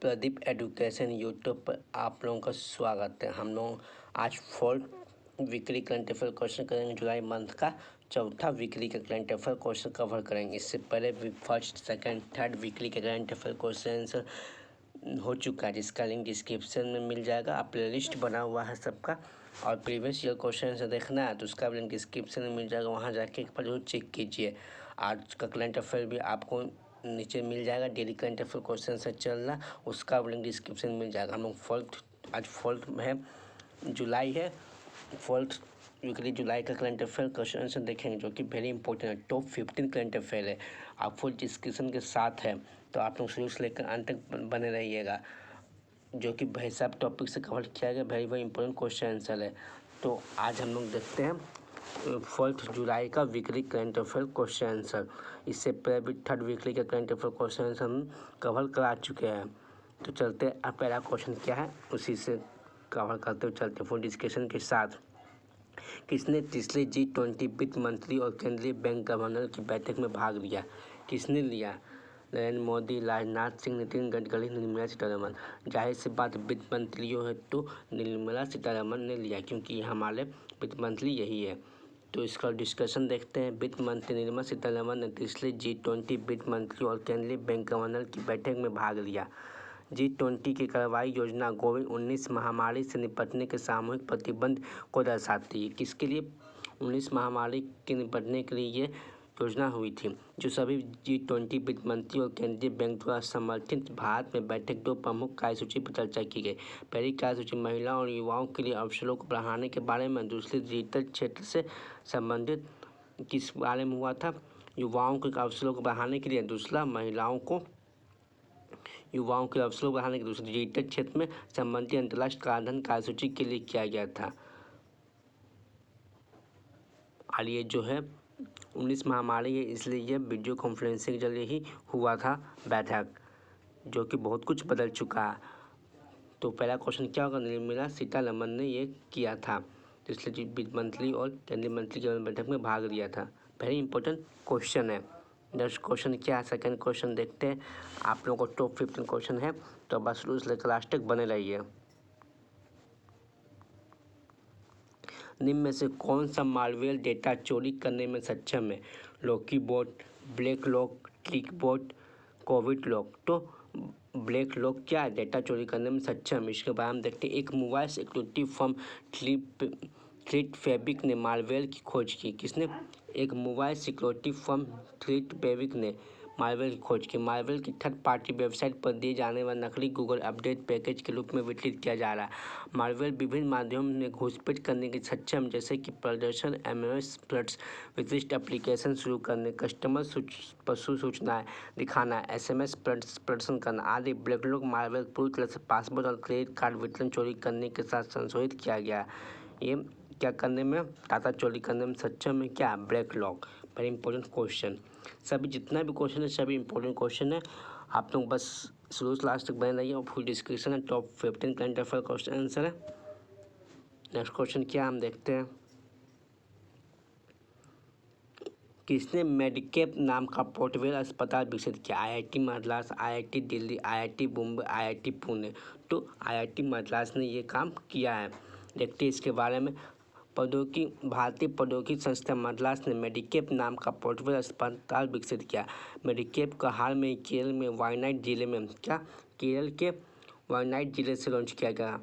Pradeep education YouTube पर आप लोगों का स्वागत है। हम लोग आज fourth weekly current affair question करेंगे। जुलाई मंथ का चौथा वीकली का करंट अफेयर क्वेश्चन कवर करेंगे। इससे पहले भी फर्स्ट सेकंड थर्ड वीकली के करंट अफेयर क्वेश्चन हो चुका है, जिसका लिंक डिस्क्रिप्शन में मिल जाएगा। आप प्ले लिस्ट बना हुआ है सबका, और प्रीवियस ईयर क्वेश्चन से देखना है तो उसका लिंक डिस्क्रिप्शन में मिल जाएगा। वहाँ जाके एक बार जरूर चेक कीजिए। आज का करंट अफेयर भी आपको नीचे मिल जाएगा। डेली करंट अफेयर क्वेश्चन से चलना, उसका लिंक डिस्क्रिप्शन में मिल जाएगा। हम लोग आज फोर्थ है, जुलाई है, फोर्थ वीकली जुलाई का करंट अफेयर क्वेश्चन से देखेंगे, जो कि वेरी इंपॉर्टेंट है। टॉप 15 करंट अफेयर है, आप फुल डिस्क्रिप्शन के साथ है, तो आप लोग शुरू से लेकर अंत तक बने रहिएगा। जो कि भाई साहब टॉपिक से कवर किया गया, वेरी इंपॉर्टेंट क्वेश्चन आंसर है। तो आज हम लोग देखते हैं फोर्थ जुलाई का weekly current affair question answer. इससे पहले भी थर्ड वीकली का करंट अफेयर क्वेश्चन आंसर हम कवर करा चुके हैं। तो चलते हैं, अब पहला क्वेश्चन क्या है उसी से कवर करते हुए चलते फुल डिस्कशन के साथ। किसने तीसरे G20 वित्त मंत्री और केंद्रीय बैंक गवर्नर की बैठक में भाग लिया? किसने लिया? नरेंद्र मोदी, राजनाथ सिंह, नितिन गडकरी, निर्मला सीतारमन। जाहिर सी बात वित्त मंत्रियों है तो निर्मला सीतारमन ने लिया, क्योंकि हमारे वित्त मंत्री यही है। तो इसका डिस्कशन देखते हैं। वित्त मंत्री निर्मला सीतारमन ने तीसरे G20 वित्त मंत्री और केंद्रीय बैंक गवर्नर की बैठक में भाग लिया। G20 की कार्रवाई योजना कोविड-19 महामारी से निपटने के सामूहिक प्रतिबंध को दर्शाती है। किसके लिए? 19 महामारी के निपटने के लिए ये योजना हुई थी, जो सभी G20 वित्त मंत्री और केंद्रीय बैंक द्वारा समर्थित। भारत में बैठक दो प्रमुख कार्यसूची पर चर्चा की गई। पहली कार्यसूची महिलाओं और युवाओं के लिए अवसरों को बढ़ाने के बारे में, दूसरी डिजिटल क्षेत्र से संबंधित किस बारे में हुआ था? युवाओं के अवसरों को बढ़ाने के लिए, दूसरा युवाओं के अवसरों को बढ़ाने के, दूसरे डिजिटल क्षेत्र में संबंधित अंतर्राष्ट्रीय कराधान कार्यसूची के लिए किया गया था। और ये जो है 19 महामारी है, इसलिए यह वीडियो कॉन्फ्रेंसिंग के जरिए ही हुआ था बैठक, जो कि बहुत कुछ बदल चुका है। तो पहला क्वेश्चन क्या होगा? निर्मला सीतारमन ने ये किया था, तो इसलिए वित्त मंत्री और केंद्रीय मंत्री की बैठक में भाग लिया था। वेरी इंपॉर्टेंट क्वेश्चन है। नेक्स्ट क्वेश्चन क्या है? सेकंड क्वेश्चन देखते हैं। आप लोगों को टॉप 15 क्वेश्चन है, तो बस शुरू से लेकर लास्ट तक बने रहिए। निम्न में से कौन सा मालवेयर डेटा चोरी करने में सक्षम है? Locky bot, Black Lock, Trick bot, Covid Lock. तो ब्लैक लॉक क्या है? डेटा चोरी करने में सक्षम। इसके बाद हम देखते हैं, एक mobile security firm threat fabric ने मालवेयर की खोज की। किसने? एक mobile security firm threat fabric ने मालवेयर की खोज की। मालवेयर की थर्ड पार्टी वेबसाइट पर दिए जाने वाले नकली गूगल अपडेट पैकेज के रूप में वितरित किया जा रहा है। मालवेयर विभिन्न माध्यमों में घुसपैठ करने के सक्षम, जैसे कि प्रदर्शन, एमएमएस प्लस, विशिष्ट एप्लीकेशन शुरू करने, कस्टमर पशु सूचनाएं दिखाना, एसएमएस प्रदर्शन करना आदि। ब्लैकलॉक मालवेयर पूरी तरह से पासवर्ड और क्रेडिट कार्ड वितरण चोरी करने के साथ संशोधित किया गया। ये क्या करने में? डाटा चोरी करने में सक्षम है। क्या? Black lock. Very important question. सभी जितना भी क्वेश्चन है सभी इंपॉर्टेंट क्वेश्चन है। आप लोग बस शुरू से लास्ट तक बने रहिए, और फुल डिस्क्रिप्शन है। Top 15 current affair question answer है। नेक्स्ट क्वेश्चन क्या हम देखते हैं। किसने मेडिकेप नाम का पोर्टेबल अस्पताल विकसित किया? IIT Madras, IIT Delhi, IIT Mumbai, IIT Pune. तो आईआईटी मद्रास ने ये काम किया है। देखते हैं इसके बारे में। भारतीय प्रौद्योगिकी संस्थान मद्रास ने मेडिकेप नाम का पोर्टेबल अस्पताल विकसित किया। मेडिकेप का हाल में केरल में वायनाड जिले में केरल के वायनाड जिले से लॉन्च किया गया।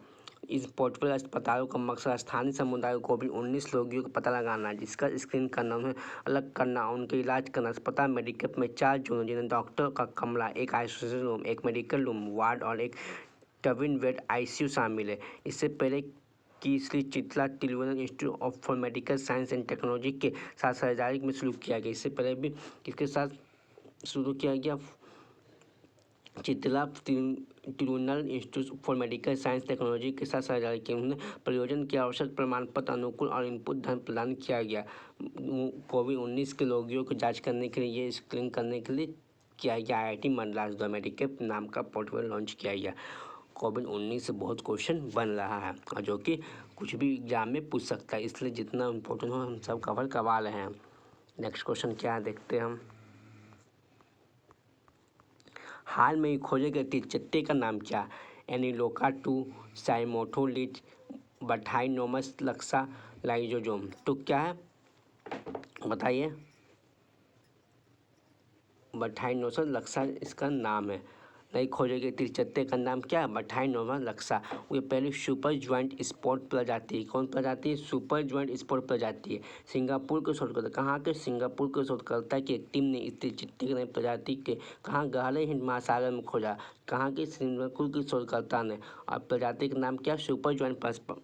इस पोर्टेबल अस्पतालों का मकसद स्थानीय समुदाय को कोविड-19 रोगियों का पता लगाना, जिसका स्क्रीन करना, उन्हें अलग करना, उनके इलाज करना। अस्पताल मेडिकेप में 4 जोन, जिन्हें डॉक्टर का कमरा, एक आइसोलेशन रूम, एक मेडिकल रूम वार्ड और एक ट्विन बेड आईसीयू शामिल है। इससे पहले कि Shri Chitra Thiruvananta institute of medical science and technology के साथ साझेदारी में शुरू किया गया। इससे पहले भी किसके साथ शुरू किया गया? Chitra Thiruvananta institute for medical science technology के साथ साझेदारी की। उन्हें परियोजना के आवश्यक प्रमाण पत्र, अनुकूल और इनपुट धन प्रदान किया गया। कोविड-19 के रोगियों की जांच करने के लिए, ये स्क्रीन करने के लिए किया गया। आईआईटी मद्रास द्वारा मेडिकेप नाम का पोर्टेबल लॉन्च किया गया। कोविड-19 से बहुत क्वेश्चन बन रहा है, और जो कि कुछ भी एग्जाम में पूछ सकता है, इसलिए जितना इम्पोर्टेंट हो हम सब कवर करवा रहे हैं। नेक्स्ट क्वेश्चन क्या है देखते हैं हम। हाल में ही खोजे गए तिलचट्टे का नाम क्या? एनीलोका टू, साइमोथोलिट, बथाइनोमस लक्सा, लाइजोजोम। तो क्या है बताइए? बथाइनोमस लक्सा इसका नाम है। नई खोजे गए तिलचट्टे का नाम क्या है? बथाइनोमस लक्सा। ये पहली सुपर ज्वाइंट स्पॉट प्रजाति। कौन प्रजाति है? सुपर ज्वाइंट स्पॉट प्रजाति है। सिंगापुर के शोधकर्ता, कहाँ के? सिंगापुर के शोधकर्ता की एक टीम ने इस तिलचट्टे की प्रजाति के कहाँ? गहरे हिंद महासागर में खोजा। कहाँ के? सिंगापुर के शोधकर्ता ने। और प्रजाति का नाम क्या? सुपर ज्वाइंट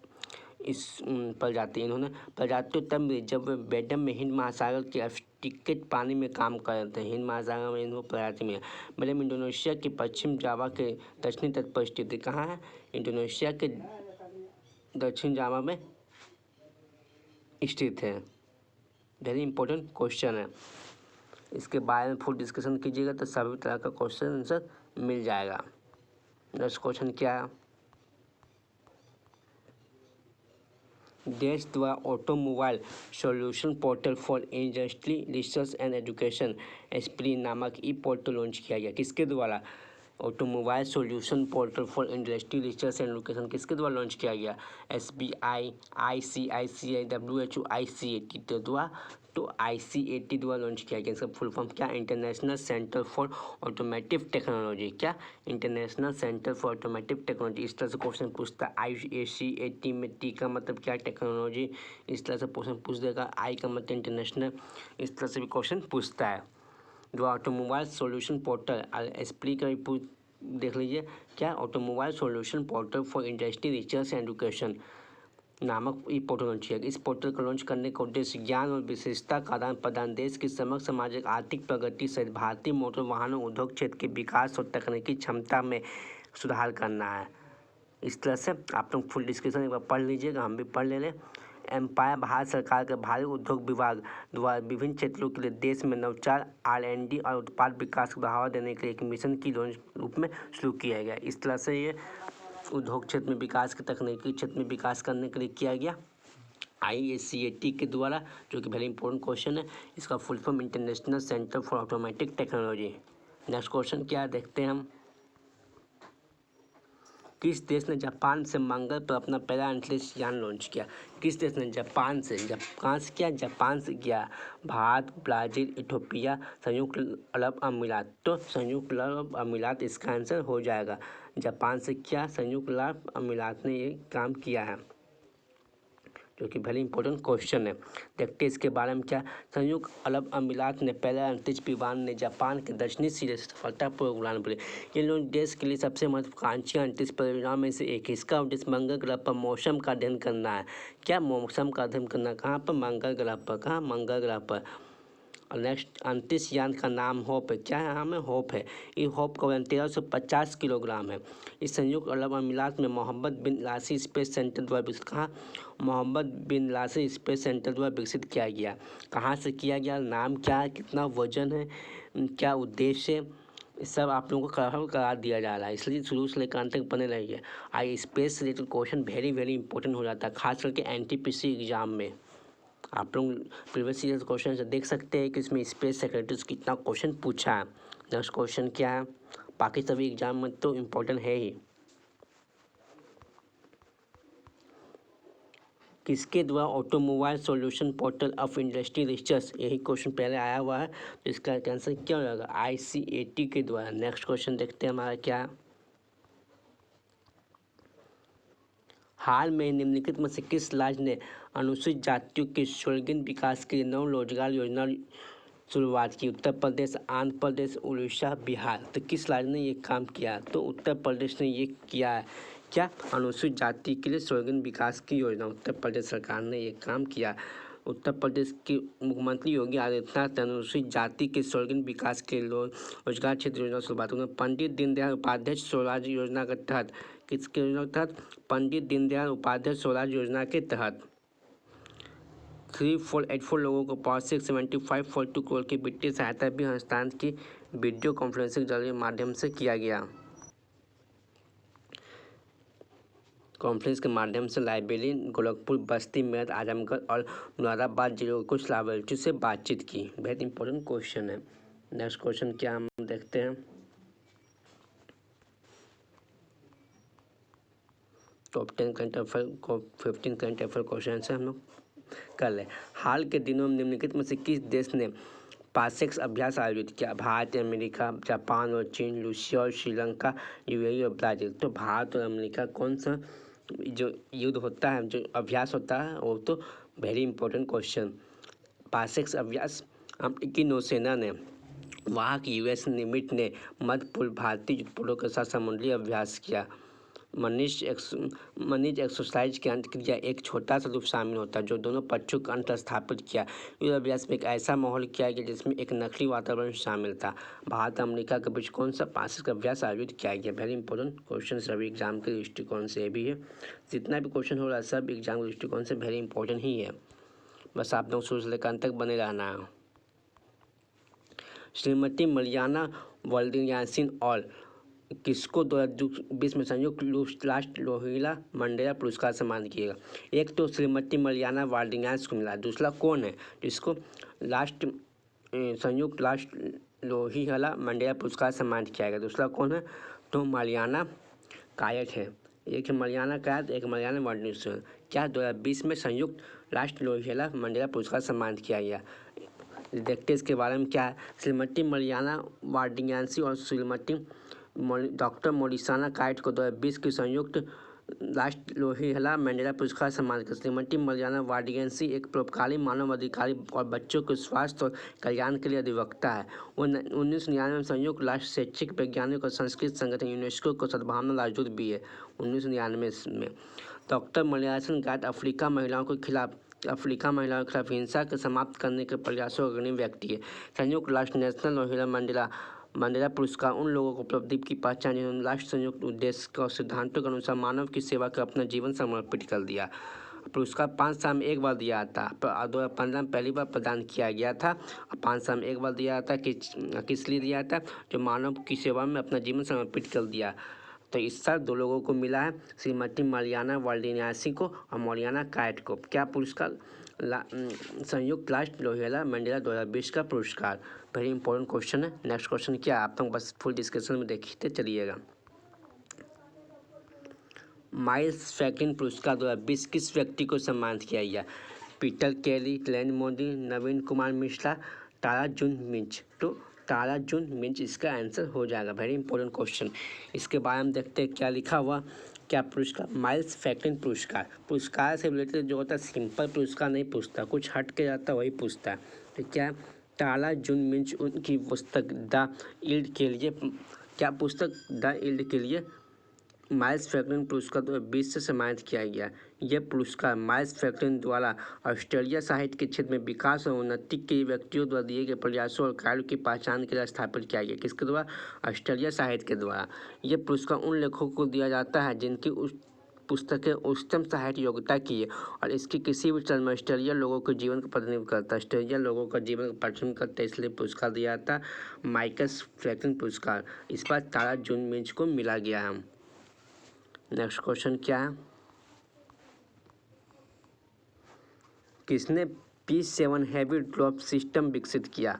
इस प्रजाति। इन्होंने प्रजातियों तब मिली जब वे बेडम में हिंद महासागर के टिकट पानी में काम कर रहे थे। हिंद महासागर में इनको प्रजाति मिला। मैडम इंडोनेशिया के पश्चिम जावा के दक्षिणी तट पर स्थित है। कहाँ है? इंडोनेशिया के दक्षिण जावा में स्थित है। वेरी इंपॉर्टेंट क्वेश्चन है। इसके बारे में फुल डिस्कशन कीजिएगा तो सभी तरह का क्वेश्चन आंसर मिल जाएगा। नेक्स्ट क्वेश्चन क्या है? देश द्वारा automobile solution portal for industry research and education एसपीरी नामक ई पोर्टल लॉन्च किया गया। किसके द्वारा? Automobile solution portal for industry research and education किसके द्वारा लॉन्च किया गया? SBI, ICICI, WHO, ICAT द्वारा। तो ICAT द्वारा लॉन्च किया गया। इसका फुल फॉर्म क्या? International centre for automotive technology. क्या? International centre for automotive technology. इस तरह से क्वेश्चन पूछता है। ICAT में टी का मतलब क्या? टेक्नोलॉजी। इस तरह से क्वेश्चन पूछ देगा। आई का मतलब इंटरनेशनल। इस तरह से भी क्वेश्चन पूछता है। जो ऑटोमोबाइल सॉल्यूशन पोर्टल एसपीरी का भी देख लीजिए। क्या? Automobile solution portal for industry research and education नामक ई पोर्टल लॉन्च किया। इस पोर्टल को लॉन्च करने का उद्देश्य ज्ञान और विशेषता का आदान प्रदान, देश की समग्र सामाजिक आर्थिक प्रगति सहित भारतीय मोटर वाहनों उद्योग क्षेत्र के विकास और तकनीकी क्षमता में सुधार करना है। इस तरह से आप लोग फुल डिस्क्रिप्शन एक बार पढ़ लीजिएगा, हम भी पढ़ ले लें। एम्पायर भारत सरकार के भारी उद्योग विभाग द्वारा विभिन्न क्षेत्रों के लिए देश में नवाचार, R&D और उत्पाद विकास को बढ़ावा देने के लिए एक मिशन की रूप में शुरू किया गया। इस तरह से ये उद्योग क्षेत्र में विकास के तकनीकी क्षेत्र में विकास करने के लिए किया गया ICAT के द्वारा, जो कि वेरी इंपॉर्टेंट क्वेश्चन है। इसका full form international centre for automatic technology. Next question क्या देखते हैं हम। किस देश ने जापान से मंगल पर अपना पहला अंतरिक्ष यान लॉन्च किया? किस देश ने? जापान से। कहाँ से किया? जापान से किया। भारत, ब्राज़ील, इथोपिया, संयुक्त अरब अमीरात। तो संयुक्त अरब अमीरात इसका आंसर हो जाएगा। जापान से क्या? संयुक्त अरब अमीरात ने ये काम किया है, जो कि वेरी इंपॉर्टेंट क्वेश्चन है। देखते हैं इसके बारे में क्या। संयुक्त अरब अमीरात ने पहला अंतरिक्ष विमान ने जापान के दक्षिणी सिरे से सफलतापूर्वक उड़ान भरी। ये लोग देश के लिए सबसे महत्वाकांक्षी अंतरिक्ष परियोजनाओं में से एक है। इसका उद्देश्य मंगल ग्रह पर मौसम का अध्ययन करना है। क्या? मौसम का अध्ययन करना। कहाँ पर? मंगल ग्रह पर। कहाँ? मंगल ग्रह पर। और नेक्स्ट अंतरिक्ष यान का नाम होप है। क्या नाम है? होप है। ये होप का वजन 1350 किलोग्राम है। इस संयुक्त अरब अमीरात में मोहम्मद बिन लासी स्पेस सेंटर द्वारा विकसित। कहाँ? मोहम्मद बिन लासी स्पेस सेंटर द्वारा विकसित किया गया। कहाँ से किया गया? नाम क्या है? कितना वजन है? क्या उद्देश्य है? सब आप लोगों को कवर करा दिया जा रहा है, इसलिए शुरू से लेकर अंत तक बने रहिए। आई स्पेस से related question very very important हो जाता है, खास करके NTPC एग्जाम में। आप लोग प्रीवियस ईयर क्वेश्चन से देख सकते हैं कि इसमें स्पेस सेक्रेटरीज कितना क्वेश्चन पूछा है। नेक्स्ट क्वेश्चन क्या है? बाकी सभी एग्जाम में तो इम्पोर्टेंट है ही। किसके द्वारा automobile solution portal of industry research, यही क्वेश्चन पहले आया हुआ है, तो इसका आंसर क्या हो जाएगा? ICAT के द्वारा। नेक्स्ट क्वेश्चन देखते हैं हमारा क्या। हाल में निम्नलिखित में से किस राज्य ने अनुसूचित जातियों के सर्वांगीण विकास के लिए नव रोजगार योजना शुरुआत की? उत्तर प्रदेश, आंध्र प्रदेश, उड़ीसा, बिहार। तो किस राज्य ने ये काम किया? तो उत्तर प्रदेश ने ये किया है। क्या? अनुसूचित जाति के लिए सर्वांगीण विकास की योजना, उत्तर प्रदेश सरकार ने ये काम किया। उत्तर प्रदेश के मुख्यमंत्री योगी आदित्यनाथ ने अनुसूचित जाति के सर्वांगीण विकास के लिए रोजगार क्षेत्र योजना शुरुआत उन्होंने पंडित दीनदयाल उपाध्याय स्वराज योजना के तहत। किसके योजना के तहत? पंडित दीनदयाल उपाध्याय स्वराज योजना के तहत 3484 लोगों को 675.42 करोड़ की वित्तीय सहायता भी हस्तांतरण की वीडियो कॉन्फ्रेंसिंग के माध्यम से किया गया। कॉन्फ्रेंस के माध्यम से लाइब्रेरी गोरखपुर, बस्ती, मेरठ, आजमगढ़ और मुरादाबाद जिलों के कुछ लाभार्थियों से बातचीत की। बहुत इंपॉर्टेंट क्वेश्चन है। नेक्स्ट क्वेश्चन क्या हम देखते हैं। टॉप 10 करंट अफेयर को 15 करंट अफेयर क्वेश्चन से हम लोग कर ले। हाल के दिनों में निम्नलिखित में से किस देश ने पासेक्स अभ्यास आयोजित किया? भारत, अमेरिका, जापान और चीन, रूसिया और श्रीलंका, यूएई और ब्राज़ील। तो भारत और अमेरिका कौन सा जो युद्ध होता है, जो अभ्यास होता है, वो तो वेरी इंपॉर्टेंट क्वेश्चन। पासेक्स अभ्यास अमेरिकी नौसेना ने, वहाँ की यूएस निमिट ने मध्य पूर्व भारतीय युद्धपोतों के साथ समुद्री अभ्यास किया। मनीष एक्सरसाइज की अंतक्रिया एक छोटा सा रूप शामिल होता है जो दोनों पक्षों का अंतर स्थापित किया। युद्ध अभ्यास में एक ऐसा माहौल किया गया जिसमें एक नकली वातावरण शामिल था। भारत अमेरिका के बीच कौन सा पासिक अभ्यास आयोजित किया गया? वेरी इंपॉर्टेंट क्वेश्चन सभी एग्जाम के दृष्टिकोण से भी है। जितना भी क्वेश्चन हो रहा है सब एग्जाम के दृष्टिकोण से वेरी इंपॉर्टेंट ही है, बस आप लोग शुरू से लेकर अंत तक बने रहना है। श्रीमती मरियाना वाल्दियानसिन और किसको 2020 में संयुक्त राष्ट्र लोहिला मंडेला पुरस्कार सम्मानित किएगा? एक तो श्रीमती मरियाना वाल्दियानस को मिला, दूसरा कौन है जिसको संयुक्त राष्ट्र लोहिला मंडेला पुरस्कार सम्मानित किया गया? दूसरा कौन है? तो मरियाना कायट है। एक है मरियाना कायट, एक मरियाना वाल्दियानस। क्या 2020 में संयुक्त राष्ट्र लोहिला मंडेला पुरस्कार सम्मानित किया गया? देखते इसके बारे में क्या है। श्रीमती मरियाना वाल्दियानसी और श्रीमती डॉक्टर मोरिसाना काइट को 2020 की संयुक्त राष्ट्र लोहिला मंडेला पुरस्कार सम्मानित। श्रीमती मरियाना वाल्दियानसी एक परोपकारी मानव अधिकारी और बच्चों के स्वास्थ्य और कल्याण के लिए अधिवक्ता है। वो 1999 में संयुक्त राष्ट्र शैक्षिक वैज्ञानिक और संस्कृत संगठन यूनेस्को को सद्भावना राजदूत भी है 1999 में। डॉक्टर मोरिसाना काइट अफ्रीका महिलाओं के खिलाफ हिंसा के समाप्त करने के प्रयासों का अग्रणी व्यक्ति है। संयुक्त राष्ट्र नेशनल लोहिला मंडेला पुरस्कार उन लोगों को उपलब्धि की पहचान जिन्होंने राष्ट्र संयुक्त उद्देश्य और सिद्धांतों के अनुसार मानव की सेवा का अपना जीवन समर्पित कर दिया। पुरस्कार 5 साल में एक बार दिया था। 2015 में पहली बार प्रदान किया गया था और 5 साल में एक बार दिया था। किस लिए दिया था? जो मानव की सेवा में अपना जीवन समर्पित कर दिया। तो इस साल 2 लोगों को मिला है, श्रीमती मरियाना वाल्दियानसी को और मरियाना काइट को। क्या पुरस्कार? संयुक्त राष्ट्र लोहिला मंडेला 2020 का पुरस्कार। वेरी इंपॉर्टेंट क्वेश्चन है। नेक्स्ट क्वेश्चन क्या है, आप लोग बस फुल डिस्कशन में देखते चलिएगा। माइल्स फ्रैंकलिन पुरस्कार 2020 किस व्यक्ति को सम्मानित किया गया? पीटर कैली, नरेंद्र मोदी, नवीन कुमार मिश्रा, तारा जून मिंच। तो तारा जून मिंच इसका आंसर हो जाएगा। Very important question. इसके बारे में देखते हैं क्या लिखा हुआ। क्या पुरस्कार? माइल्स फ्रैंकलिन पुरस्कार। पुरस्कार से रिलेटेड जो होता है सिंपल पुरस्कार नहीं पूछता, कुछ हट के जाता वही पूछता है। तो क्या तारा जून मिंच उनकी पुस्तक द यील्ड के लिए, क्या पुस्तक द यील्ड के लिए माइल्स फ्रैंकलिन पुरस्कार 2020 से सम्मानित किया गया। यह पुरस्कार माइल्स फ्रैंकलिन द्वारा ऑस्ट्रेलिया साहित्य के क्षेत्र में विकास और उन्नति के व्यक्तियों द्वारा दिए गए प्रयासों और कार्यों की पहचान के लिए स्थापित किया गया। किसके द्वारा? ऑस्ट्रेलिया साहित्य के द्वारा। यह पुरस्कार उन लेखकों को दिया जाता है जिनकी पुस्तकें उच्चतम साहित्य योग्यता की है और इसकी किसी भी चरण में ऑस्ट्रेलिया लोगों के जीवन का प्रतिनिधित्व करता है। ऑस्ट्रेलिया लोगों का जीवन का प्रतिनिधित्व करता है, इसलिए पुरस्कार दिया जाता है माइल्स फ्रैंकलिन पुरस्कार। इस बार तारा जून मिंच को मिला गया है। नेक्स्ट क्वेश्चन क्या है? किसने P7 हैवी ड्रॉप सिस्टम विकसित किया?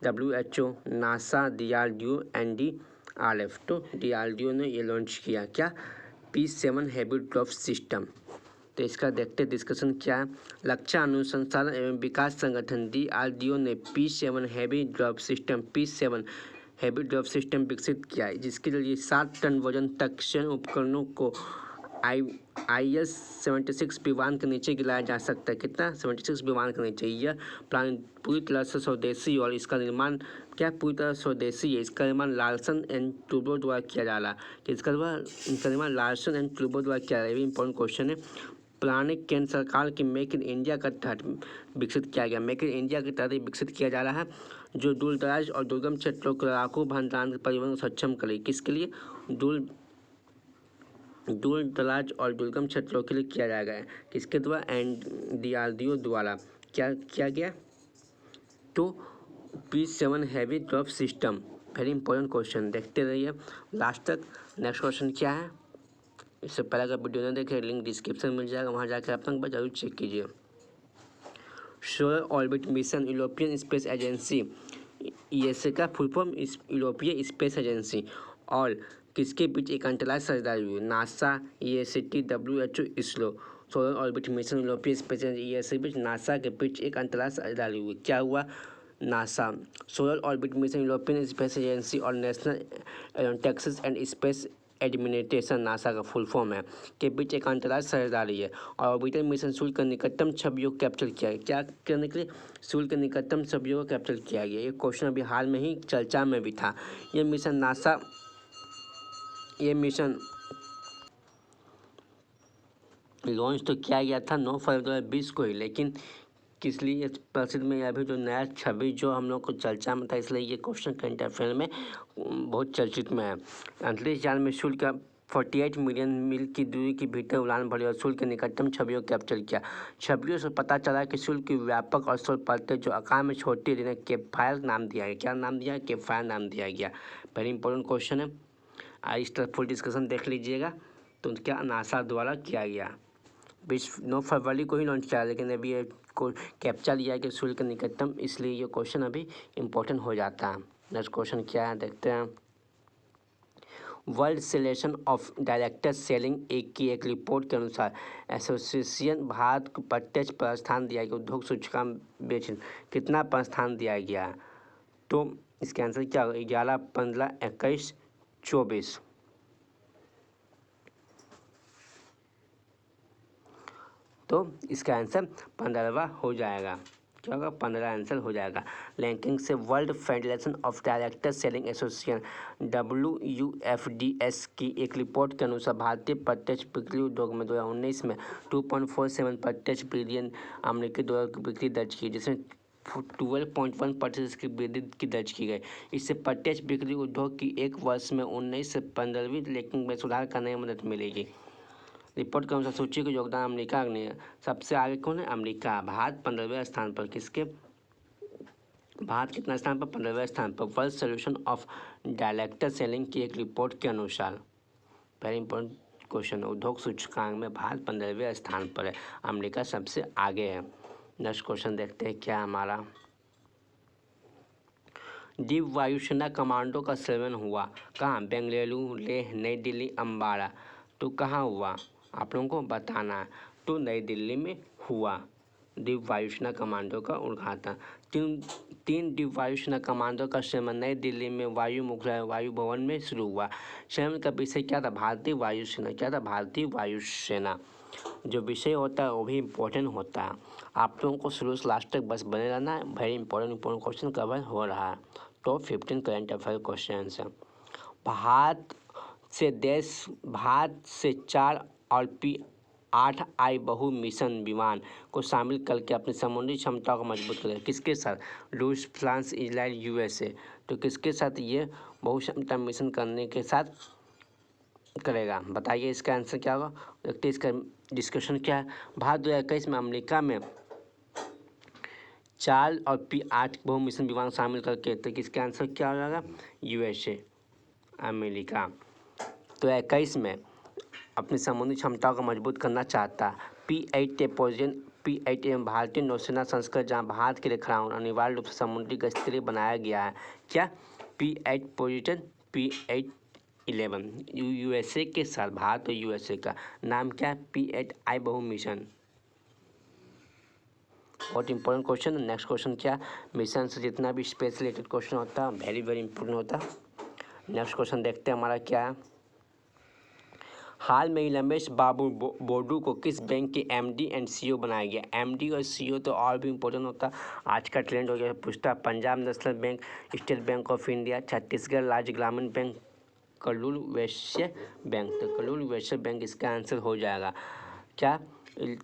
WHO, NASA, DRDO, NDRF। तो DRDO ने ये लॉन्च किया। क्या? P7 heavy drop system. तो इसका देखते डिस्कशन क्या है। रक्षा अनुसंधान एवं विकास संगठन DRDO ने P7 हैवी ड्रॉप सिस्टम विकसित किया है, जिसके लिए 7 टन वजन तक सैन्य उपकरणों को IS 76 विमान के नीचे गिराया जा सकता है। कितना? 76 विमान के नीचे। यह प्लान पूरी तरह से स्वदेशी और इसका निर्माण क्या पूरी तरह स्वदेशी है। इसका निर्माण लार्सन एंड टूब्रो द्वारा किया जा रहा है। किसका निर्माण? लार्सन एंड टूब्रो द्वारा किया जा रहा है। ये इंपॉर्टेंट क्वेश्चन है। प्लानिंग केंद्र सरकार की मेक इन इंडिया के तहत विकसित किया गया। मेक इन इंडिया के तहत विकसित किया जा रहा है, जो दूर दराज और दुर्गम क्षेत्रों के लड़ाकू भंडारण परिवहन को सक्षम करे। किसके लिए? दूर दराज और दुर्गम क्षेत्रों के लिए किया जाएगा। किसके द्वारा? DRDO द्वारा क्या किया गया? तो P7 heavy drop system. Very important question, देखते रहिए लास्ट तक। नेक्स्ट क्वेश्चन क्या है? इससे पहले अगर वीडियो नहीं देखे लिंक डिस्क्रिप्शन मिल जाएगा, वहाँ जाकर आप लोग जरूर चेक कीजिए। Solar orbit mission European space agency, ESA का फुल फॉर्म यूरोपीय स्पेस एजेंसी, और किसके बीच एक अंतरराष्ट्रीय साझेदारी हुई? NASA, ESAT, WHO, ISRO. Solar orbit mission, European space agency, ESA बीच नासा के बीच एक अंतरराष्ट्रीय साझेदारी हुई। क्या हुआ? NASA, solar orbit mission, European space agency और national aeronautics and space administration, NASA का फुल फॉर्म है, के बीच एक अंतरराष्ट्रीय साझेदारी है। और ऑर्बिटर मिशन सूर्य के निकटतम छवियों को कैप्चर किया गया। क्या करने के लिए? सूर्य के निकटतम छवियों को कैप्चर किया गया। ये क्वेश्चन अभी हाल में ही चर्चा में भी था। ये मिशन लॉन्च तो किया गया था 9 फरवरी 2020 को ही, लेकिन किस लिए प्रसिद्ध में अभी जो नया छवि जो हम लोग को चर्चा में था, इसलिए ये क्वेश्चन करंट अफेयर में बहुत चर्चित में है। अंतरिक्ष यान में सूर्य का 48 मिलियन मील की दूरी के भीतर उड़ान भरी और सूर्य के निकटतम छवियों को कैप्चर किया। छवियों से पता चला कि सूर्य की व्यापक और सौर परतें जो आकार में छोटी, जिन्हें केपफायर नाम दिया गया। क्या नाम दिया? केपफायर नाम दिया गया। वेरी इंपॉर्टेंट क्वेश्चन है, इस तरह फुल डिस्कशन देख लीजिएगा। तो क्या नासा द्वारा किया गया, 9 फरवरी को ही लॉन्च किया, लेकिन अभी ये को कैप्चर लिया कि सूर्य के निकटतम, इसलिए ये क्वेश्चन अभी इम्पोर्टेंट हो जाता है। नेक्स्ट क्वेश्चन क्या है देखते हैं। World selection of director selling की एक रिपोर्ट के अनुसार एसोसिएशन भारत को प्रत्यक्ष प्रोत्साहन दिया गया। उद्योग सूचकांक बेच कितना प्रोत्साहन दिया गया? तो इसका आंसर क्या होगा? 11, 15, 21, 24। तो इसका आंसर 15वां हो जाएगा। क्या होगा? 15 आंसर हो जाएगा। रैंकिंग से world federation of director selling association WUFDS की एक रिपोर्ट के अनुसार भारतीय प्रत्यक्ष बिक्री उद्योग में 2019 में 2.47 प्रत्यक्ष बिलियन अमेरिकी डॉलर की बिक्री दर्ज की, जिसमें 12.1% की वृद्धि की दर्ज की गई। इससे प्रत्यक्ष बिक्री उद्योग की एक वर्ष में 19 से 15वीं रैंकिंग में सुधार करने में मदद मिलेगी। रिपोर्ट के अनुसार सूची का योगदान अमेरिका ने सबसे आगे कौन है? अमेरिका। भारत 15वें स्थान पर। किसके? भारत कितना स्थान पर? 15वें स्थान पर। World solution of director selling की एक रिपोर्ट के अनुसार, वेरी इंपॉर्टेंट क्वेश्चन, उद्योग सूचकांक में भारत 15वें स्थान पर है, अमेरिका सबसे आगे है। नेक्स्ट क्वेश्चन देखते हैं क्या हमारा। दीप वायुसेना कमांडो का सर्वन हुआ कहाँ? बेंगलुरु, लेह, नई दिल्ली, अम्बाला। तो कहाँ हुआ आप लोगों को बताना है। तो नई दिल्ली में हुआ दीप वायुसेना कमांडो का उद्घाटन। तीन दीप वायुसेना कमांडो का सर्वन नई दिल्ली में वायु मुख्यालय वायु भवन में शुरू हुआ। सर्वन का विषय क्या था? भारतीय वायुसेना। क्या था? भारतीय वायुसेना। जो विषय होता है वो भी इम्पोर्टेंट होता है। आप लोगों को शुरू से लास्ट तक बस बने रहना है। वेरी इंपॉर्टेंट क्वेश्चन कवर हो रहा है। टॉप 15 करंट अफेयर क्वेश्चन है। भारत से 4 और P-8I बहु मिशन विमान को शामिल करके अपनी समुद्री क्षमता को मजबूत करेगा। किसके साथ? रूस, फ्रांस, इजराइल, USA। तो किसके साथ ये बहु क्षमता मिशन करने के साथ करेगा? बताइए इसका आंसर क्या होगा। देखते हैं इसका डिस्कशन क्या है। भारत 2021 में अमेरिका में 4 और P-8 बहु मिशन विमान शामिल करके, तो किसका आंसर क्या हो जाएगा? USA, America. तो 21 में अपनी समुद्री क्षमताओं को मजबूत करना चाहता है। P-8 एवं भारतीय नौसेना संस्करण, जहां भारत के लिए खड़ा होना अनिवार्य रूप से समुद्री गश्त के लिए बनाया गया है। क्या? P-8 पोजिशन, P-8-11 USA के साथ, भारत और USA का नाम क्या है? P-8I बहु मिशन। बहुत इंपॉर्टेंट क्वेश्चन। नेक्स्ट क्वेश्चन क्या? मिशन से जितना भी स्पेस रिलेटेड क्वेश्चन होता है वेरी वेरी इंपॉर्टेंट होता है। नेक्स्ट क्वेश्चन देखते हैं हमारा क्या है। हाल में ही रमेश बाबू बोडू को किस बैंक के MD एंड CEO बनाया गया? MD और CEO तो और भी इम्पोर्टेंट होता है। आज का ट्रेंड हो गया पूछता। Punjab national bank, state bank of India, Chhattisgarh राज्य ग्रामीण बैंक, करूर वैश्य बैंक। तो करूर वैश्य बैंक इसका आंसर हो जाएगा। क्या?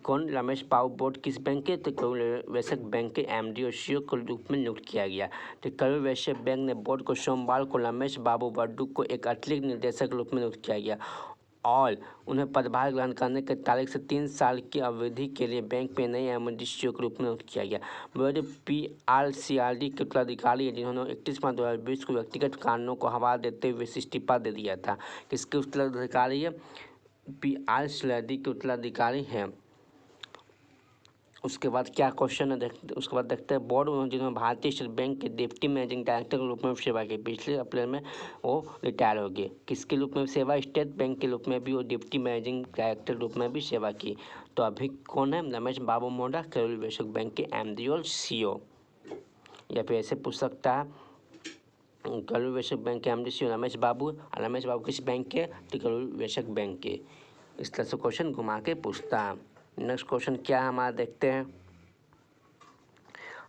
कौन? रमेश बाबू बोड किस बैंक के? तो करूर वैश्य बैंक के MD और CEO के रूप में नियुक्त किया गया। तो करूर वैश्य बैंक ने बोर्ड को सोमवार को रमेश बाबू बोडू को एक अतिरिक्त निदेशक के रूप में नियुक्त किया गया और उन्हें पदभार ग्रहण करने की तारीख से 3 साल की अवधि के लिए बैंक में नए MD CEO के रूप में नियुक्त किया गया। बोर्ड PRCRD के उत्तराधिकारी है, जिन्होंने 31 मार्च 2020 को व्यक्तिगत कारणों को हवा देते हुए इस्तीफा दे दिया था। किसके उत्तराधिकारी है? PRCRD के उत्तराधिकारी हैं उसके बाद क्या क्वेश्चन है उसके बाद देखते हैं बोर्ड जिन्होंने भारतीय स्टेट बैंक के डिप्टी मैनेजिंग डायरेक्टर के रूप में सेवा की, पिछले अप्रैल में वो रिटायर हो गए। किसके रूप में सेवा? स्टेट बैंक के रूप में भी वो डिप्टी मैनेजिंग डायरेक्टर के रूप में भी सेवा की। तो अभी कौन है? रमेश बाबू मोंडा, केरल निवेशक बैंक के MD और CEO। या फिर ऐसे पूछ सकता है केरल निवेशक बैंक के MD CEO रमेश बाबू किस बैंक के? तो केरल निवेशक बैंक के। इस तरह से क्वेश्चन घुमा के पूछता है। नेक्स्ट क्वेश्चन क्या है हमारा, देखते हैं।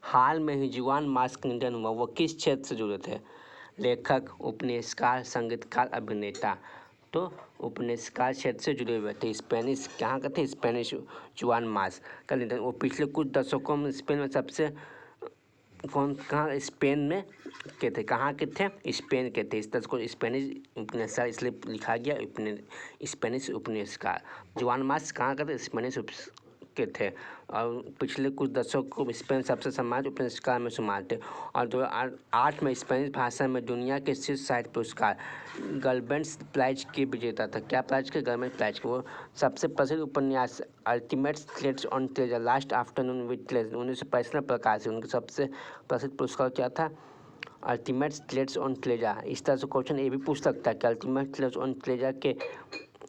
हाल में ही जुआन मास का निधन हुआ, वो किस क्षेत्र से जुड़े थे? लेखक, उपन्यासकार, संगीतकार, अभिनेता। तो उपन्यासकार क्षेत्र से जुड़े हुए थे। स्पेनिश कहाँ का थे? स्पेनिश जुआन मास का निधन। वो पिछले कुछ दशकों में स्पेन में सबसे कहाँ स्पेन में के थे? कहाँ के थे? स्पेन के थे। इस तरह को स्पेनिश उपन्यासकार इसलिए लिखा गया, स्पेनिश उपन्यासकार। जुआन मास कहाँ का थे? स्पेनिश के थे और पिछले कुछ दशकों में स्पेन सबसे सम्मानित उपन्यासकार में शुमार थे। और 2008 में स्पेनिश भाषा में दुनिया के शीर्ष साहित्य पुरस्कार गल्बेंस प्राइज के विजेता था। क्या प्राइज के? गल्बेंस प्राइज के। वो सबसे प्रसिद्ध उपन्यास ultimate threads on treasure last afternoon with treasure 1965 में प्रकाशित। उनके सबसे प्रसिद्ध पुरस्कार क्या था? Ultimate threads on treasure. इस तरह से क्वेश्चन ये भी पूछ सकता है कि अल्टीमेट थ्रेड्स ऑन ट्रेजर के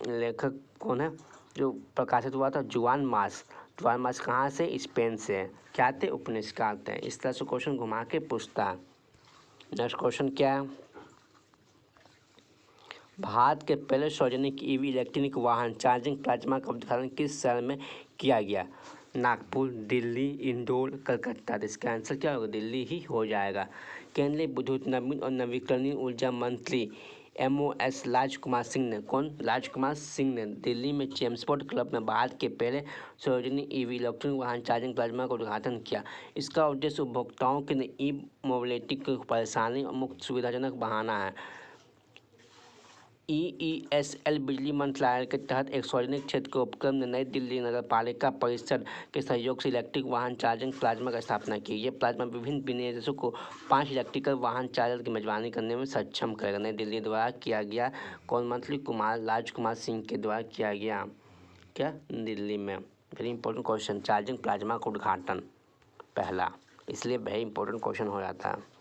लेखक कौन है? जो प्रकाशित हुआ था जुआन मास कहाँ से? स्पेन से। क्या थे? उपन्यासकार थे। इस तरह से क्वेश्चन घुमा के पूछता है। नेक्स्ट क्वेश्चन क्या है? भारत के पहले सार्वजनिक EV इलेक्ट्रॉनिक वाहन चार्जिंग प्लाज्मा का उद्घाटन किस शहर में किया गया? नागपुर, दिल्ली, इंदौर, कलकत्ता। इसका आंसर क्या होगा? दिल्ली ही हो जाएगा। केंद्रीय विद्युत नवीन और नवीकरणीय ऊर्जा मंत्री MOS राजकुमार सिंह ने राजकुमार सिंह ने दिल्ली में चेम्सफोर्ड क्लब में भारत के पहले सार्वजनिक EV इलेक्ट्रॉनिक वाहन चार्जिंग प्लाज्मा का उद्घाटन किया। इसका उद्देश्य उपभोक्ताओं के लिए ई-मोबिलिटी की परेशानी और मुक्त सुविधाजनक बनाना है। EESL बिजली मंत्रालय के तहत एक सार्वजनिक क्षेत्र के उपक्रम ने नई दिल्ली नगर पालिका परिषद के सहयोग से इलेक्ट्रिक वाहन चार्जिंग प्लाज्मा की स्थापना की। ये प्लाज्मा विभिन्न विनिर्देशों को 5 इलेक्ट्रिकल वाहन चार्जर की मेजबानी करने में सक्षम करेगा। नई दिल्ली द्वारा किया गया। कौन मंत्री? राजकुमार सिंह के द्वारा किया गया। क्या? दिल्ली में। Very important question, charging plasma का उद्घाटन पहला, इसलिए वेरी इंपॉर्टेंट क्वेश्चन हो जाता है।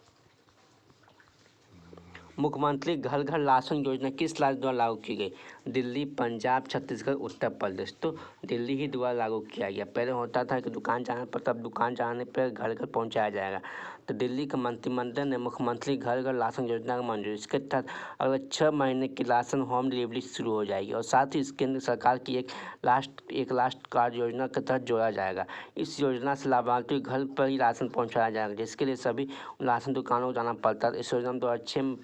मुख्यमंत्री घर घर राशन योजना किस राज्य द्वारा लागू की गई? दिल्ली, पंजाब, छत्तीसगढ़, उत्तर प्रदेश। तो दिल्ली ही द्वारा लागू किया गया। पहले होता था कि दुकान जाने पर, तब दुकान जाने पर घर घर पहुंचाया जाएगा। तो दिल्ली का मंत्रिमंडल ने मुख्यमंत्री घर घर राशन योजना का मंजूरी। इसके तहत अगले 6 महीने की राशन होम डिलीवरी शुरू हो जाएगी और साथ ही केंद्र सरकार की एक लास्ट कार्ड योजना के तहत जोड़ा जाएगा। इस योजना से लाभार्थी घर पर ही राशन पहुँचाया जाएगा, जिसके लिए सभी राशन दुकानों को जाना पड़ता है। इस योजना में 2006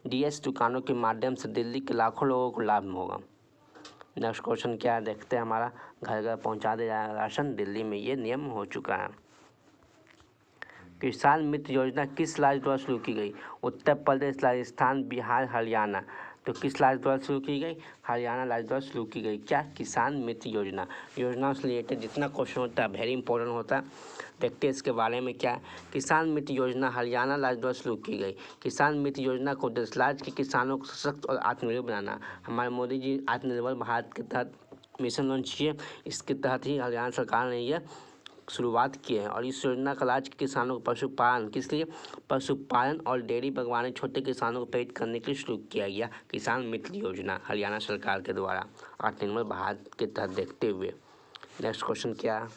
PDS दुकानों के माध्यम से दिल्ली के लाखों लोगों को लाभ होगा। नेक्स्ट क्वेश्चन क्या है, देखते हैं हमारा। घर घर पहुंचा दिया जाएगा राशन, दिल्ली में ये नियम हो चुका है। किसान मित्र योजना किस राज्य द्वारा शुरू की गई? उत्तर प्रदेश, राजस्थान, बिहार, हरियाणा। तो किस राज्य द्वारा शुरू की गई? हरियाणा राज्य द्वारा शुरू की गई। क्या? किसान मित्र योजना से रिलेटेड जितना क्वेश्चन होता है वेरी इंपॉर्टेंट होता है। देखते हैं इसके बारे में क्या है। किसान मित्र योजना हरियाणा राज्य द्वारा शुरू की गई। किसान मित्र योजना को उद्देश्य राज्य के किसानों को सशक्त और आत्मनिर्भर बनाना। हमारे मोदी जी आत्मनिर्भर भारत के तहत मिशन लॉन्च किए। इसके तहत ही हरियाणा सरकार ने यह शुरुआत की है। और इस योजना का राज्य के किसानों को पशुपालन, किस लिए? पशुपालन और डेयरी बागवानी छोटे किसानों को प्रेरित करने के लिए शुरू किया गया किसान मित्र योजना हरियाणा सरकार के द्वारा आत्मनिर्भर भारत के तहत देखते हुए। नेक्स्ट क्वेश्चन क्या है?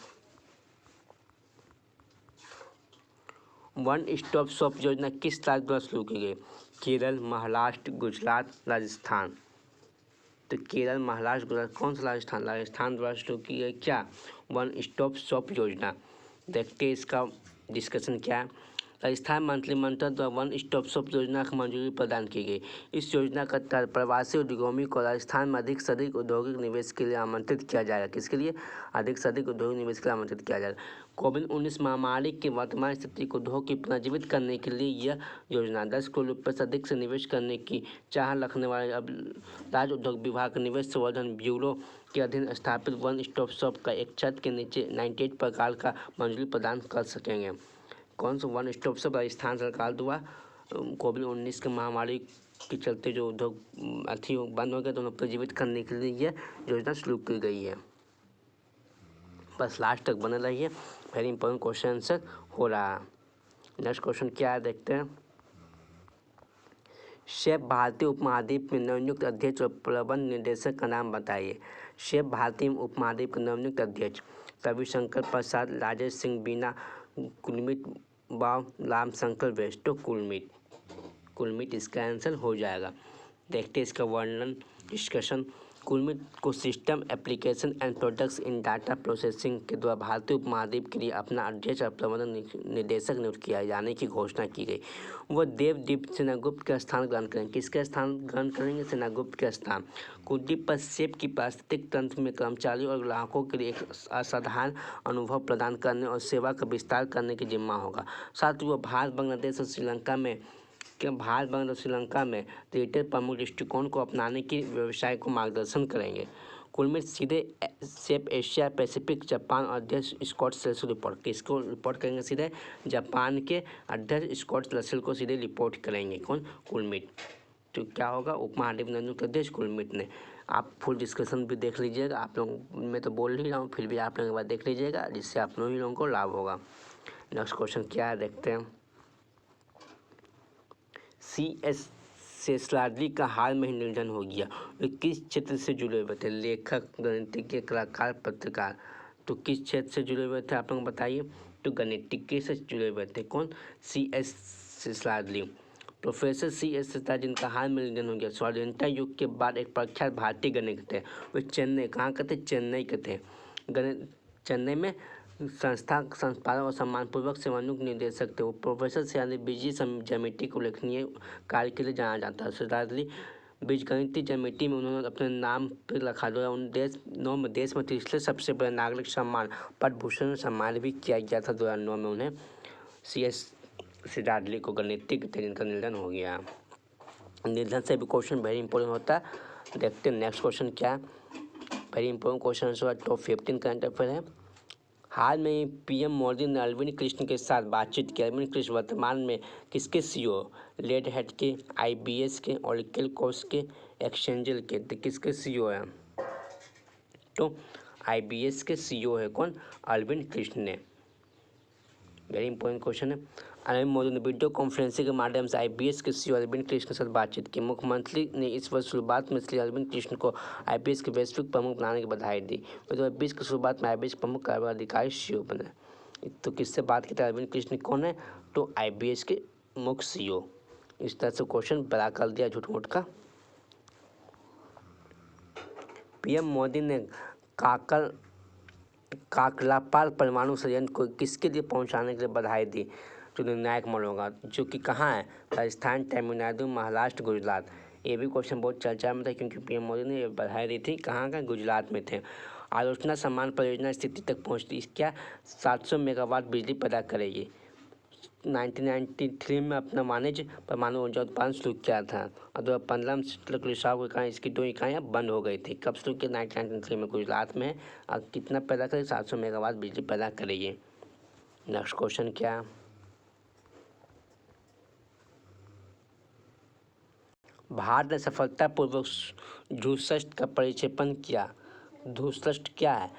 वन स्टॉप शॉप योजना किस राज्य द्वारा शुरू की गई? केरल, महाराष्ट्र, गुजरात, राजस्थान। तो केरल, महाराष्ट्र, गुजरात। कौन सा? राजस्थान द्वारा शुरू की गई। क्या? वन स्टॉप शॉप योजना। देखते हैं इसका डिस्कशन क्या है। राजस्थान मंत्रिमंडल द्वारा वन स्टॉप शॉप योजना को मंजूरी प्रदान की गई। इस योजना का तहत प्रवासी उद्यमियों को राजस्थान में अधिक से अधिक औद्योगिक निवेश के लिए आमंत्रित किया जाएगा। किसके लिए? अधिक से अधिक औद्योगिक निवेश के लिए आमंत्रित किया जाएगा। कोविड-19 महामारी की वर्तमान स्थिति को उद्योग की पुनर्जीवित करने के लिए यह योजना 10 करोड़ रुपये से अधिक से निवेश करने की चाह रखने वाले अब राज्य उद्योग विभाग के निवेश संवर्धन ब्यूरो के अधीन स्थापित वन स्टॉप शॉप का एक छत के नीचे 98 प्रकार का मंजूरी प्रदान कर सकेंगे। कौन सा? वन स्टॉप शॉप राजस्थान सरकार द्वारा कोविड-19 के महामारी के चलते जो उद्योग बंद हो गए तो उन्हें प्रजीवित करने के लिए यह योजना शुरू की गई है। बस लास्ट तक बने रहिए, वेरी इंपॉर्टेंट क्वेश्चन आंसर हो रहा है। नेक्स्ट क्वेश्चन क्या है देखते हैं। शेफ भारतीय उपमहाद्वीप में नवनियुक्त अध्यक्ष और प्रबंध निदेशक का नाम बताइए। शेफ भारतीय उपमहाद्वीप के नवनियुक्त अध्यक्ष रविशंकर प्रसाद, राजेश सिंह बीना, कुलमीत बाव, राम शंकर वेस्ट। तो कुलमीत इसका आंसर हो जाएगा। देखते हैं इसका वर्णन डिस्कशन। कुलमीत को system application and products in data processing के द्वारा भारतीय उपमहाद्वीप के लिए अपना अध्यक्ष और प्रबंधन निदेशक नियुक्त किया जाने की घोषणा की गई। वह देवदीप सेनगुप्त का स्थान ग्रहण करेंगे। किसका स्थान ग्रहण करेंगे? सेनगुप्त के स्थान। कुलदीप पर शेफ की पारिस्थितिक तंत्र में कर्मचारियों और ग्राहकों के लिए एक असाधारण अनुभव प्रदान करने और सेवा का विस्तार करने की जिम्मा होगा। साथ ही वह भारत, बांग्लादेश और श्रीलंका में रिटेल प्रमुख दृष्टिकोण को अपनाने की व्यवसाय को मार्गदर्शन करेंगे। कुलमीत सीधे शेफ एशिया पैसिफिक जापान अध्यक्ष स्कॉट सेल्स रिपोर्ट, किसको रिपोर्ट करेंगे? सीधे जापान के अध्यक्ष स्कॉट सेल्स को सीधे रिपोर्ट करेंगे। कौन? कुलमीत। तो क्या होगा? उपमहाद्वीप नवनियुक्त अध्यक्ष कुलमीत ने। आप फुल डिस्कशन भी देख लीजिएगा। आप लोग, मैं तो बोल ही रहा हूँ, फिर भी आप लोगों के बाद देख लीजिएगा, जिससे आप लोगों को लाभ होगा। नेक्स्ट क्वेश्चन क्या है देखते हैं। CS शेषलाद्री का हाल में ही निधन हो गया। वे किस क्षेत्र से जुड़े हुए थे? लेखक, गणितज्ञ, कलाकार, पत्रकार। तो किस क्षेत्र से जुड़े हुए थे आप लोग बताइए? तो गणितज्ञ से जुड़े हुए थे। कौन? CS शेषलाद्री। प्रोफेसर CS शेषलाद्री जिनका हाल में निधन हो गया, स्वाधीनता युग के बाद एक प्रख्यात भारतीय गणितज्ञ थे। वे चेन्नई, कहाँ के थे? चेन्नई के थे। चेन्नई में संस्थापक और सम्मानपूर्वक सेवानिवृत्त निदेशक थे। वो प्रोफेसर शेषलाद्री बीजगणितीय ज्यामिति के उल्लेखनीय कार्य के लिए जाना जाता है। शेषलाद्री बीजगणितीय ज्यामिति में उन्होंने अपने नाम पर रखा। 2009 में देश में तीसरे सबसे बड़े नागरिक सम्मान पद्म भूषण सम्मान भी किया गया था। 2009 में उन्हें CS शेषलाद्री को गणितज्ञ थे जिनका निधन हो गया। निधन से भी क्वेश्चन वेरी इंपॉर्टेंट होता है। देखते हैं नेक्स्ट क्वेश्चन क्या है। Very important question answer top 15 current affair है। हाल में PM मोदी ने अरविंद कृष्ण के साथ बातचीत की। अरविंद कृष्ण वर्तमान में किसके CEO? रेड हैट के, IBS के, ओरेकल कोर्स के, एक्सचेंजर के। तो किसके CEO है? तो IBS के CEO है। कौन? अरविंद कृष्ण ने। वेरी इंपॉर्टेंट क्वेश्चन है। नरेंद्र मोदी ने वीडियो कॉन्फ्रेंसिंग के माध्यम से IBS के CEO अरविंद कृष्ण के साथ बातचीत की। मुख्यमंत्री ने इस वर्ष शुरुआत में श्री अरविंद कृष्ण को IBS के वैश्विक प्रमुख बनाने की बधाई दी। 2020 की शुरुआत में IBS प्रमुख कार्यकारी अधिकारी CEO बने। तो किससे बात की थी? अरविंद कृष्ण कौन है? तो IBS के मुख्य CEO। इस तरह से क्वेश्चन बड़ा कर दिया झूठ मूठ का। PM मोदी ने काकलापाल परमाणु संयंत्र को किसके लिए पहुंचाने के लिए बधाई दी? जो निर्णायक मोड़ होगा, जो कि कहाँ है? राजस्थान, तमिलनाडु, महाराष्ट्र, गुजरात। ये भी क्वेश्चन बहुत चर्चा में था क्योंकि PM मोदी ने बधाई दी थी। कहाँ का? गुजरात में थे। आलोचना सम्मान परियोजना स्थिति तक पहुँचती, क्या 700 मेगावाट बिजली पैदा करेगी। 1993 में अपना वाणिज्य परमाणु ऊर्जा उत्पादन शुरू किया था और 2015 में शीतलक रिसाव के कारण इसकी 2 इकाइयाँ बंद हो गई थी। कब शुरू किया? 1993 में। गुजरात में। और कितना पैदा करेगी? 700 मेगावाट बिजली पैदा करेगी। नेक्स्ट क्वेश्चन क्या है? भारत ने सफलतापूर्वक ध्रुवशस्त्र का परिक्षेपण किया। ध्रुवशस्त्र क्या है?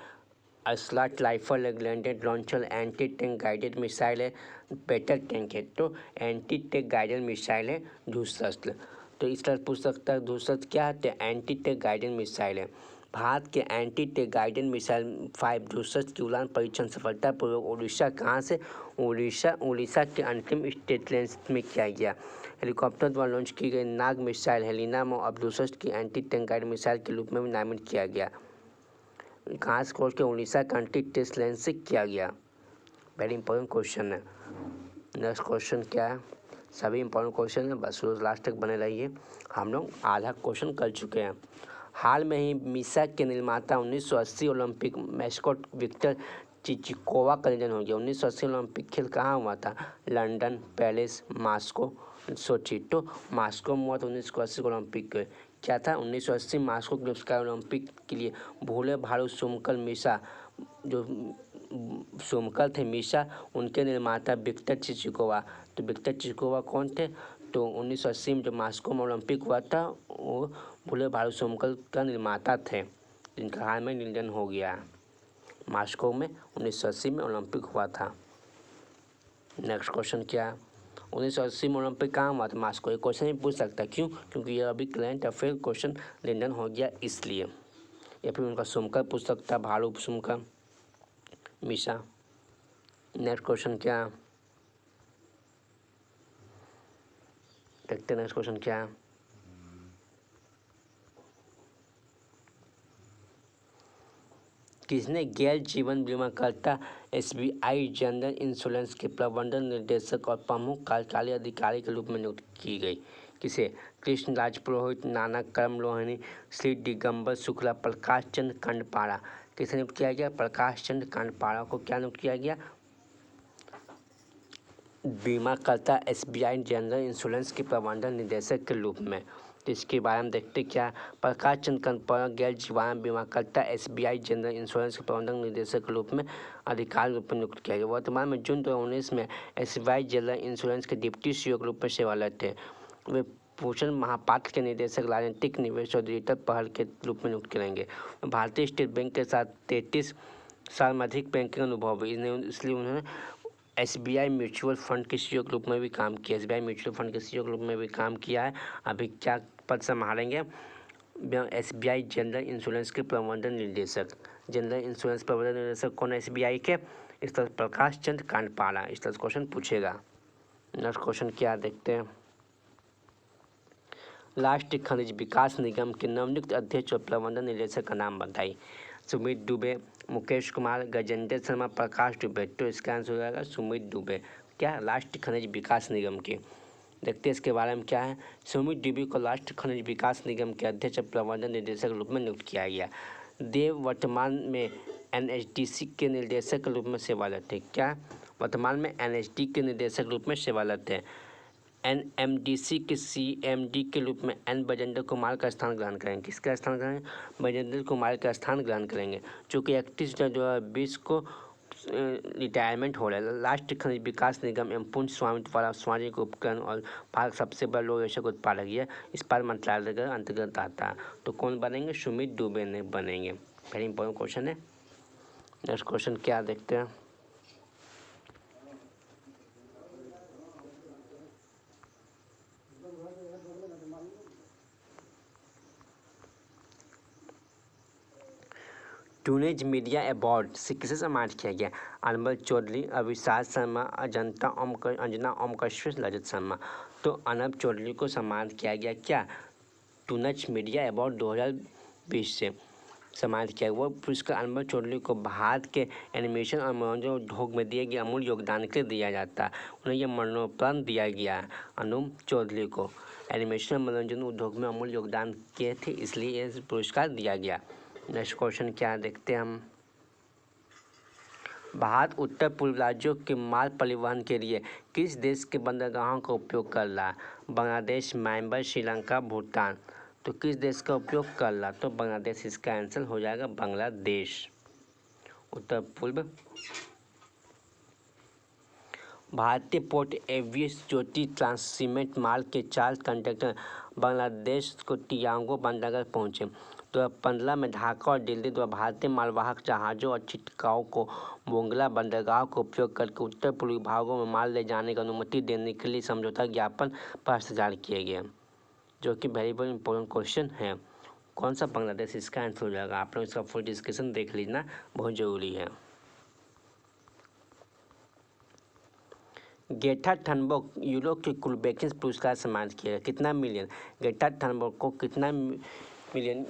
असलाट राइफल है, grenade launcher, anti tank guided missile है, बैटर टैंक है। तो एंटी टैंक गाइडेड मिसाइल है ध्रुवशस्त्र। तो इस तरह पूछ सकता है ध्रुवशस्त्र क्या है? तो एंटी टैंक गाइडेड मिसाइल है। भारत के एंटी टैंक गाइडेड मिसाइल 5 ध्रुवशस्त्र की उड़ान परीक्षण सफलतापूर्वक उड़ीसा, कहाँ से? उड़ीसा के अंतिम स्टेट लेंस में किया गया। हेलीकॉप्टर द्वारा लॉन्च की गई नाग मिसाइल हेलिना में अब ध्रुवशस्त्र की एंटी टैंक गाइडेड मिसाइल के रूप में भी नामित किया गया। कहाँ से? के उड़ीसा का एंटी टेस्ट लेंस से किया गया। वेरी इंपॉर्टेंट क्वेश्चन है। नेक्स्ट क्वेश्चन क्या है? सभी इंपॉर्टेंट क्वेश्चन है, बस रोज लास्ट तक बने रहिए। हम लोग आधा क्वेश्चन कर चुके हैं। हाल में ही मीसा के निर्माता 1980 ओलंपिक मैस्कॉट विक्टर चिचिकोवा का निधन हो गया। 1980 ओलंपिक खेल कहाँ हुआ था? लंदन, पेरिस, मॉस्को, सोची। तो मॉस्को में हुआ था 1980 ओलंपिक। क्या था? 1980 मॉस्को के स्काई ओलंपिक के लिए भोले भालू सोमकल मिसा, जो सोमकल थे मिसा, उनके निर्माता विक्टर चिचिकोवा। तो विक्टर चिचिकोवा कौन थे? तो 1980 में जो मॉस्को में ओलंपिक हुआ था वो भोले भालू सोमकल का निर्माता थे, जिनका हाल में निधन हो गया। मास्को में 1980 में ओलंपिक हुआ था। नेक्स्ट क्वेश्चन क्या है, 1980 में ओलंपिक कहाँ हुआ था? मास्को। ये क्वेश्चन ही पूछ सकता है, क्यों? क्योंकि ये अभी करंट अफेयर क्वेश्चन लंदन हो गया इसलिए। या फिर उनका सुमकर पूछ सकता है, भालू सुमकर, मिशा। नेक्स्ट क्वेश्चन क्या है, देखते हैं नेक्स्ट क्वेश्चन क्या है। किसने गैर जीवन बीमा करता SBI जनरल इंश्योरेंस के प्रबंधन निदेशक और प्रमुख कार्यकारी अधिकारी के रूप में नियुक्त की गई? किसे? कृष्णराज पुरोहित, नानक कर्म लोहानी, श्री दिगंबर शुक्ला, प्रकाश चंद्र कंडपाड़ा। किसे नियुक्त किया गया? प्रकाश चंद्र कंडपाड़ा को क्या नियुक्त किया गया? बीमा करता SBI जनरल इंश्योरेंस के प्रबंधन निदेशक के रूप में। तो इसके बारे में देखते क्या, प्रकाश चंद्र कंडपाड़ा गैर जीवन बीमा करता SBI जनरल इंश्योरेंस के प्रबंधन निदेशक के रूप में अधिकारी रूप में नियुक्त किया गया। वर्तमान में जून 2019 में SBI जनरल इंश्योरेंस के डिप्टी CEO के रूप में सेवारत थे। वे भूषण महापात्र के निदेशक राजनीतिक निवेश और डिजिटल पहल के रूप में नियुक्त करेंगे। भारतीय स्टेट बैंक के साथ 33 साल में अधिक बैंकिंग अनुभव है, इसलिए उन्होंने SBI म्यूचुअल फंड के CEO के रूप में भी काम किया। SBI म्यूचुअल फंड के CEO के रूप में भी काम किया है। अभी क्या पद संभालेंगे? SBI जनरल इंश्योरेंस के प्रबंधन निदेशक। जनरल इंश्योरेंस प्रबंधन निदेशक कौन है SBI के? इस तरह प्रकाश चंद्र कंडपाड़ा। इस तरह क्वेश्चन पूछेगा। नेक्स्ट क्वेश्चन क्या देखते हैं, राष्ट्रीय खनिज विकास निगम के नवनियुक्त अध्यक्ष और प्रबंधन निदेशक का नाम बताइए। सुमित दुबे, मुकेश कुमार, गजेंद्र शर्मा, प्रकाश दुबे। तो इसका आंसर हो जाएगा सुमित दुबे। क्या? राष्ट्रीय खनिज विकास निगम के। देखते हैं इसके बारे में क्या है। सुमित दुबे को राष्ट्रीय खनिज विकास निगम के अध्यक्ष और प्रबंधन निदेशक के रूप में नियुक्त किया गया। देव वर्तमान में NHDC के निदेशक के रूप में सेवारत है। क्या? वर्तमान में NHD के निदेशक के रूप में सेवारत है। NMDC के CMD के रूप में N बजेंद्र कुमार का स्थान ग्रहण करेंगे। किसका स्थान ग्रहण? बजेंद्र कुमार का स्थान ग्रहण करेंगे, जो कि 31 जुलाई 2020 को रिटायरमेंट हो रहा है। राष्ट्रीय खनिज विकास निगम एवं पुंज स्वामित्व वाला सामाजिक उपकरण और भारत सबसे बड़ा लोहरेशक उत्पादक है, इस्पात मंत्रालय के अंतर्गत आता है। तो कौन बनेंगे? सुमित दुबे ने बनेंगे। वेरी इंपॉर्टेंट क्वेश्चन है। नेक्स्ट क्वेश्चन क्या देखते हैं, टूनेज मीडिया अवार्ड से किसे सम्मानित किया गया? अनमोल चौधरी, अविशाल शर्मा, अंजना ओम कश्यप, रजत शर्मा। तो अनब चौधरी को सम्मानित किया गया। क्या? टूनेज मीडिया अवार्ड 2020 से सम्मानित किया। वो पुरस्कार अनमोल चौधरी को भारत के एनिमेशन और मनोरंजन उद्योग में दिए गए अमूल्य योगदान के लिए दिया जाता है। उन्हें यह मरणोपरांत दिया गया है। अनूप चौधरी को एनिमेशन और मनोरंजन उद्योग में अमूल्य योगदान किए थे, इसलिए यह पुरस्कार दिया गया। नेक्स्ट क्वेश्चन क्या देखते हैं हम, भारत उत्तर पूर्व राज्यों के माल परिवहन के लिए किस देश के बंदरगाहों का उपयोग कर रहा है? बांग्लादेश, म्यांमार, श्रीलंका, भूटान। तो किस देश का उपयोग कर रहा? तो बांग्लादेश। इसका आंसर हो जाएगा बांग्लादेश। उत्तर पूर्व। भारतीय पोर्ट एवियस ज्योति ट्रांससीमेंट माल के 4 कंटेनर बांग्लादेश को टियांगो बंदरगाह पहुंचे। 2015 में ढाका और दिल्ली द्वारा भारतीय मालवाहक जहाज़ों और चिटकाओं को मोंगला बंदरगाह का उपयोग करके उत्तर पूर्वी भागों में माल ले जाने की अनुमति देने के लिए समझौता ज्ञापन पर हस्ताक्षर किए गए, जो कि वेरी वेरी इंपॉर्टेंट क्वेश्चन है। कौन सा बांग्लादेश? इसका आंसर हो जाएगा। आप लोग इसका फुल डिस्कशन देख लीजिए, बहुत ज़रूरी है। ग्रेटा थनबर्ग यूरो के कुलबेकिंस पुरस्कार सम्मानित किया। कितना मिलियन? ग्रेटा थनबर्ग को कितना मिलियन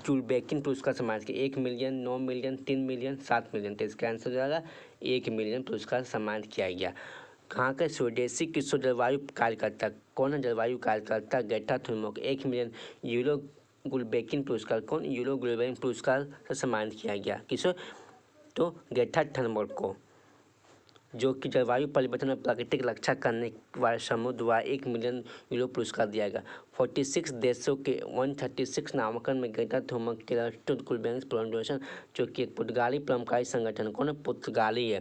कुलबेकिन पुरस्कार सम्मानित किया? 1 मिलियन, 9 मिलियन, 3 मिलियन, 7 मिलियन। तो इसका आंसर हो जाएगा 1 मिलियन पुरस्कार सम्मानित किया गया। कहाँ का? स्वदेशी किशोर जलवायु कार्यकर्ता। कौन है जलवायु कार्यकर्ता? Greta Thunberg. 1 मिलियन यूरो गुलबेकिन पुरस्कार। कौन? यूरो गुलबेकिन पुरस्कार से सम्मानित किया गया। किसो? तो ग्रेटा थनबर्ग को, जो कि जलवायु परिवर्तन में प्राकृतिक रक्षा करने वाले समूह द्वारा 1 मिलियन यूरो पुरस्कार दिया गया। 46 देशों के 136 नामांकन में ग्रेटा थुनबर्ग के राष्ट्रदूत गुलबेंग्स फाउंडेशन, जो कि एक पुर्तगाली परोपकारी संगठन, कौन पुर्तगाली है,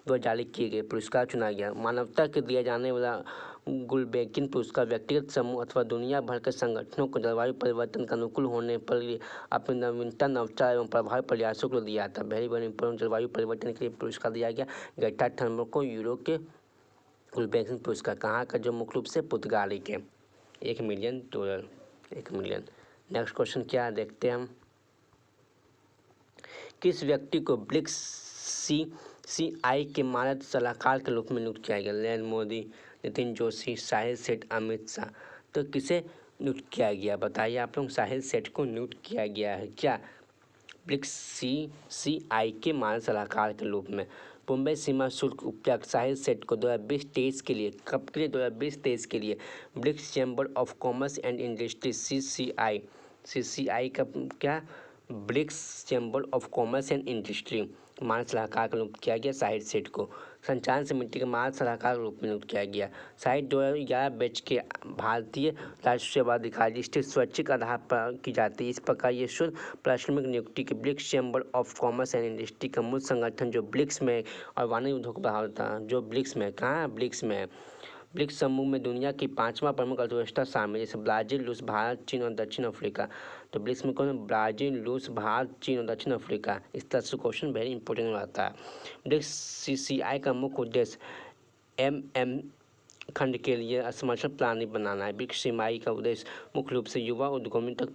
द्वारा जारी किए गए पुरस्कार चुना गया। मानवता के दिया जाने वाला गुलबेंगिन पुरस्कार व्यक्तिगत समूह अथवा दुनिया भर के संगठनों को जलवायु परिवर्तन के अनुकूल होने पर अपनी नवीनता, नवाचार एवं प्रभावी प्रयासों को दिया था। वेरी वेरी इंपॉर्टेंट, जलवायु परिवर्तन के लिए पुरस्कार दिया गया ग्रेटा थुनबर्ग को। यूरो के गुलबेंगिन पुरस्कार कहाँ का, जो मुख्य रूप से पुर्तगाली के। $1 मिलियन, 1 मिलियन। नेक्स्ट क्वेश्चन क्या है देखते हैं हम। किस व्यक्ति को ब्रिक्स CCI के मानद सलाहकार के रूप में नियुक्त किया गया? नरेंद्र मोदी, नितिन जोशी, साहिल सेठ, अमित शाह। तो किसे नियुक्त किया गया बताइए आप लोग। साहिल सेठ को नियुक्त किया गया है क्या ब्रिक्स CCI के मानद सलाहकार के रूप में। मुंबई सीमा शुल्क उपायुक्त साहिल सेठ को 2020-23 के लिए, कब के लिए? 2020-23 के लिए BRICS chamber of commerce and industry CCI का क्या, BRICS chamber of commerce and industry मानद सलाहकार का नियुक्त किया गया साहिल सेठ को। संचालन समिति के मानद सलाहकार के रूप में नियुक्त किया गया। साहिल 2011 बैच के भारतीय राष्ट्रीय सेवा अधिकारी स्थित स्वैच्छिक आधार पर की जाती है। इस प्रकार ये शुद्ध प्राथमिक नियुक्ति के BRICS chamber of commerce and industry का मूल संगठन जो ब्रिक्स में और वाणिज्य उद्योग को बढ़ावा देता है, जो ब्रिक्स में, कहाँ है? ब्रिक्स में। ब्रिक्स समूह में दुनिया की 5वां प्रमुख अर्थव्यवस्था शामिल है, जैसे ब्राजील, रूस, भारत, चीन और दक्षिण अफ्रीका। तो ब्रिक्स में कौन? ब्राजील, रूस, भारत, चीन और दक्षिण अफ्रीका। इस तरह से क्वेश्चन वेरी इंपॉर्टेंट रहता है। ब्रिक्स CCI का मुख्य उद्देश्य MM खंड के लिए समर्थन प्रणाली बनाना है। ब्रिक्स CCI का उद्देश्य मुख्य रूप से युवा उद्यमियों तक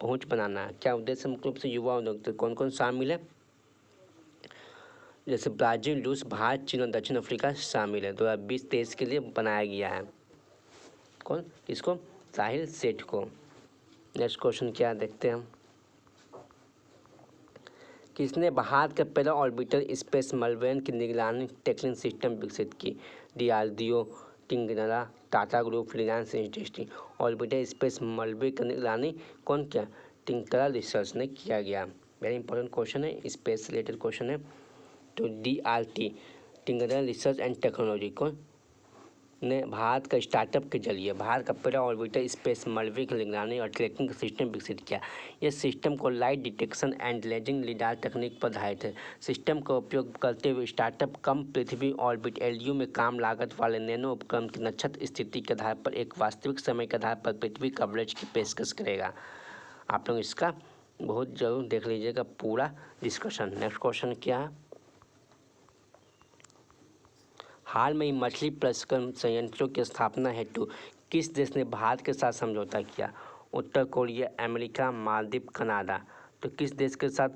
पहुँच बनाना है। क्या उद्देश्य? मुख्य रूप से युवा उद्योग। कौन कौन शामिल है? जैसे ब्राजील, रूस, भारत, चीन और दक्षिण अफ्रीका शामिल है। 2020-23 के लिए बनाया गया है। कौन? किसको? साहिल सेठ को। नेक्स्ट क्वेश्चन क्या देखते हैं हम। किसने भारत का पहला ऑर्बिटर स्पेस मलबेन की निगरानी टैकलिंग सिस्टम विकसित की? DRDO, टिंगरा, Tata group, Reliance industry. Orbiter space मलबे की निगरानी कौन किया? टिंकरा रिसर्च ने किया गया। वेरी इंपॉर्टेंट क्वेश्चन है, स्पेस रिलेटेड क्वेश्चन है। तो DRT, Tingra research and technology को ने भारत का स्टार्टअप के जरिए भारत का पहला ऑर्बिटर स्पेस मलबे की निगरानी और ट्रैकिंग सिस्टम विकसित किया। यह सिस्टम को light detection and lasing lidar तकनीक पर आधारित है। सिस्टम का उपयोग करते हुए स्टार्टअप कम पृथ्वी ऑर्बिट LU में कम लागत वाले नैनो उपकरण की नक्षत्र स्थिति के आधार पर एक वास्तविक समय के आधार पर पृथ्वी कवरेज की पेशकश करेगा। आप लोग इसका बहुत जरूर देख लीजिएगा पूरा डिस्कशन। नेक्स्ट क्वेश्चन क्या है। हाल में ही मछली प्रसंस्करण संयंत्रों की स्थापना हेतु किस देश ने भारत के साथ समझौता किया? उत्तर कोरिया, अमेरिका, मालदीव, कनाडा। तो किस देश के साथ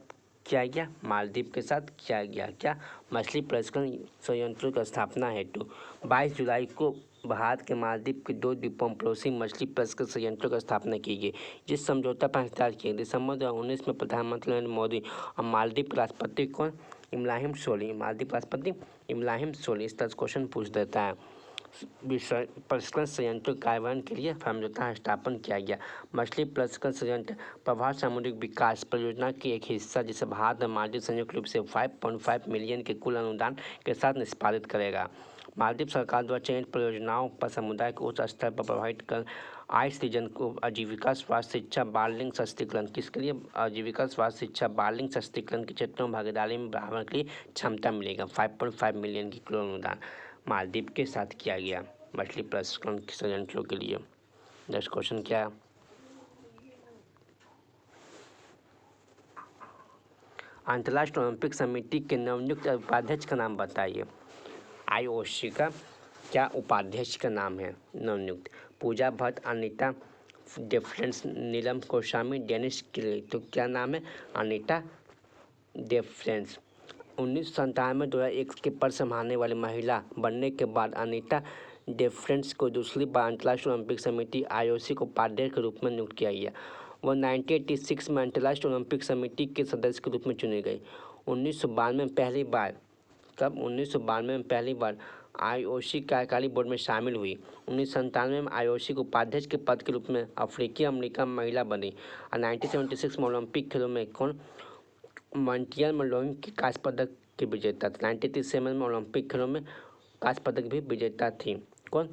किया गया? मालदीव के साथ किया गया। क्या? मछली प्रसंस्करण संयंत्रों की स्थापना हेतु 22 जुलाई को भारत के मालदीव के 2 द्वीपों में पड़ोसी मछली प्रसंस्करण संयंत्रों की स्थापना की गई। जिस समझौता पर हस्ताक्षर किए दिसंबर 2019 में प्रधानमंत्री नरेंद्र मोदी और मालदीव के राष्ट्रपति कौन? इब्राहिम सोली, मालदीव राष्ट्रपति इब्राहिम सोली। इस तरह से क्वेश्चन पूछ देता है। प्रसंस्करण संयंत्रों के कार्यान्वयन के लिए समझौता स्थापन किया गया। मछली प्रसंस्करण संयंत्र प्रभाव सामुदायिक विकास परियोजना की एक हिस्सा जिसे भारत और मालदीव संयुक्त रूप से 5.5 मिलियन के कुल अनुदान के साथ निष्पादित करेगा। मालदीव सरकार द्वारा चयनित परियोजनाओं पर समुदाय को उच्च स्तर पर प्रभावित कर आय सृजन को आजीविका, स्वास्थ्य, शिक्षा, बाल लिंग सशक्तिकरण। किसके लिए? आजीविका, स्वास्थ्य, शिक्षा, बाल लिंग सशक्तिकरण के क्षेत्रों में भागीदारी में बढ़ाने के लिए क्षमता मिलेगा। 5.5 मिलियन की कुल अनुदान मालदीव के साथ किया गया मछली प्रसंस्करण संयंत्रों के लिए। नेक्स्ट क्वेश्चन क्या है। अंतर्राष्ट्रीय ओलंपिक समिति के नवनियुक्त उपाध्यक्ष का नाम बताइए। IOC का क्या उपाध्यक्ष का नाम है नवनियुक्त? पूजा भट्ट, अनीता डेफ्रेंस, नीलम गोस्वामी, डेनिस किले। तो क्या नाम है? अनीता डेफ्रेंस। 1997 में 2001 के पद संभालने वाली महिला बनने के बाद अनीता डेफ्रेंस को दूसरी बार अंतर्राष्ट्रीय ओलंपिक समिति IOC को उपाध्यक्ष के रूप में नियुक्त किया गया। वह 1986 में अंतर्राष्ट्रीय ओलंपिक समिति के सदस्य के रूप में चुनी गई। 1992 में पहली बार, कब? 1992 में पहली बार IOC कार्यकारी बोर्ड में शामिल हुई। 1997 में IOC को उपाध्यक्ष के पद के रूप में अफ्रीकी अमेरिका महिला बनी। और 1976 में ओलंपिक खेलों में कौन? मॉन्ट्रियल में लोहिंग की कांस्य पदक की विजेता थी। 1937 में ओलंपिक खेलों में कांस्य पदक भी विजेता थी। कौन?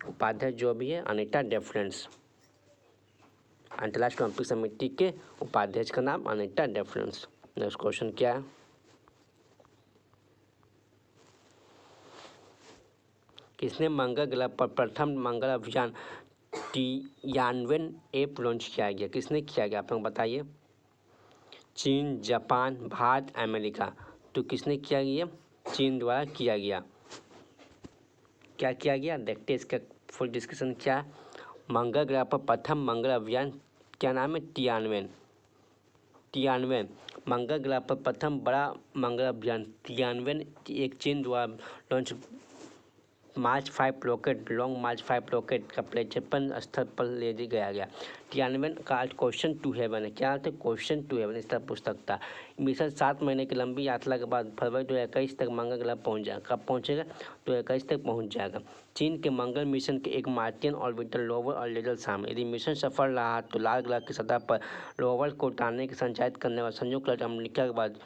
उपाध्यक्ष जो भी है अनीता डेफ्रेंस। अंतर्राष्ट्रीय ओलंपिक समिति के उपाध्यक्ष का नाम अनीता डेफरेंस। नेक्स्ट क्वेश्चन क्या है? किसने मंगल ग्रह पर प्रथम मंगल अभियान टियानवेन ऐप लॉन्च किया गया? किसने किया गया आप लोग बताइए? चीन, जापान, भारत, अमेरिका। तो किसने किया गया? चीन द्वारा किया गया। क्या किया गया देखते हैं इसका फुल डिस्कशन क्या है। मंगल ग्रह पर प्रथम मंगल अभियान क्या नाम है? टियानवेन। मंगल ग्रह पर प्रथम बड़ा मंगल अभियान टियानवेन एक चीन द्वारा लॉन्च मार्च 5 रॉकेट लॉन्ग मार्च 5 रॉकेट का प्रक्षेपण स्थल पर ले गया। टियानवेन का आज क्वेश्चन टू हेवन है। क्या आता है? क्वेश्चन टू हेवन इस तरह पूछ सकता है। मिशन 7 महीने की लंबी यात्रा के बाद फरवरी 2021 तक मंगल ग्रह पहुंच जाएगा। कब पहुंचेगा? 2021 तक पहुंच जाएगा। चीन के मंगल मिशन के एक मार्टियन ऑर्बिटर रोवर और लेजर शामिल। यदि मिशन सफल रहा तो लाल ग्रह की सतह पर रोवर को उतारने की संचालित करने वाला संयुक्त राज्य अमेरिका के बाद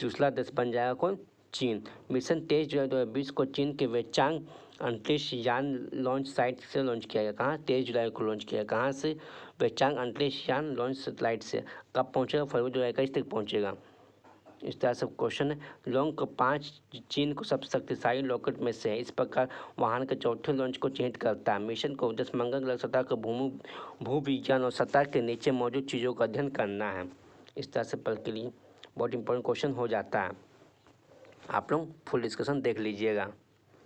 दूसरा देश बन जाएगा। कौन? चीन। मिशन 23 जुलाई 2020 को चीन के वेचांग अंतरिक्ष यान लॉन्च साइट से लॉन्च किया गया। कहाँ? 23 जुलाई को लॉन्च किया। कहाँ से? वेचांग अंतरिक्ष यान लॉन्च सैटेलाइट से। कब पहुँचेगा? फरवरी 2021 तक पहुँचेगा। इस तरह सब क्वेश्चन है। लॉन्ग को 5 चीन को सबसे शक्तिशाली रॉकेट में से है। इस प्रकार वाहन के चौथे लॉन्च को चिन्हित करता है। मिशन का उद्देश्य मंगल ग्रह सतह का भू विज्ञान और सतह के नीचे मौजूद चीज़ों का अध्ययन करना है। इस तरह से पल के लिए बहुत इंपॉर्टेंट क्वेश्चन हो जाता है। आप लोग फुल डिस्कशन देख लीजिएगा।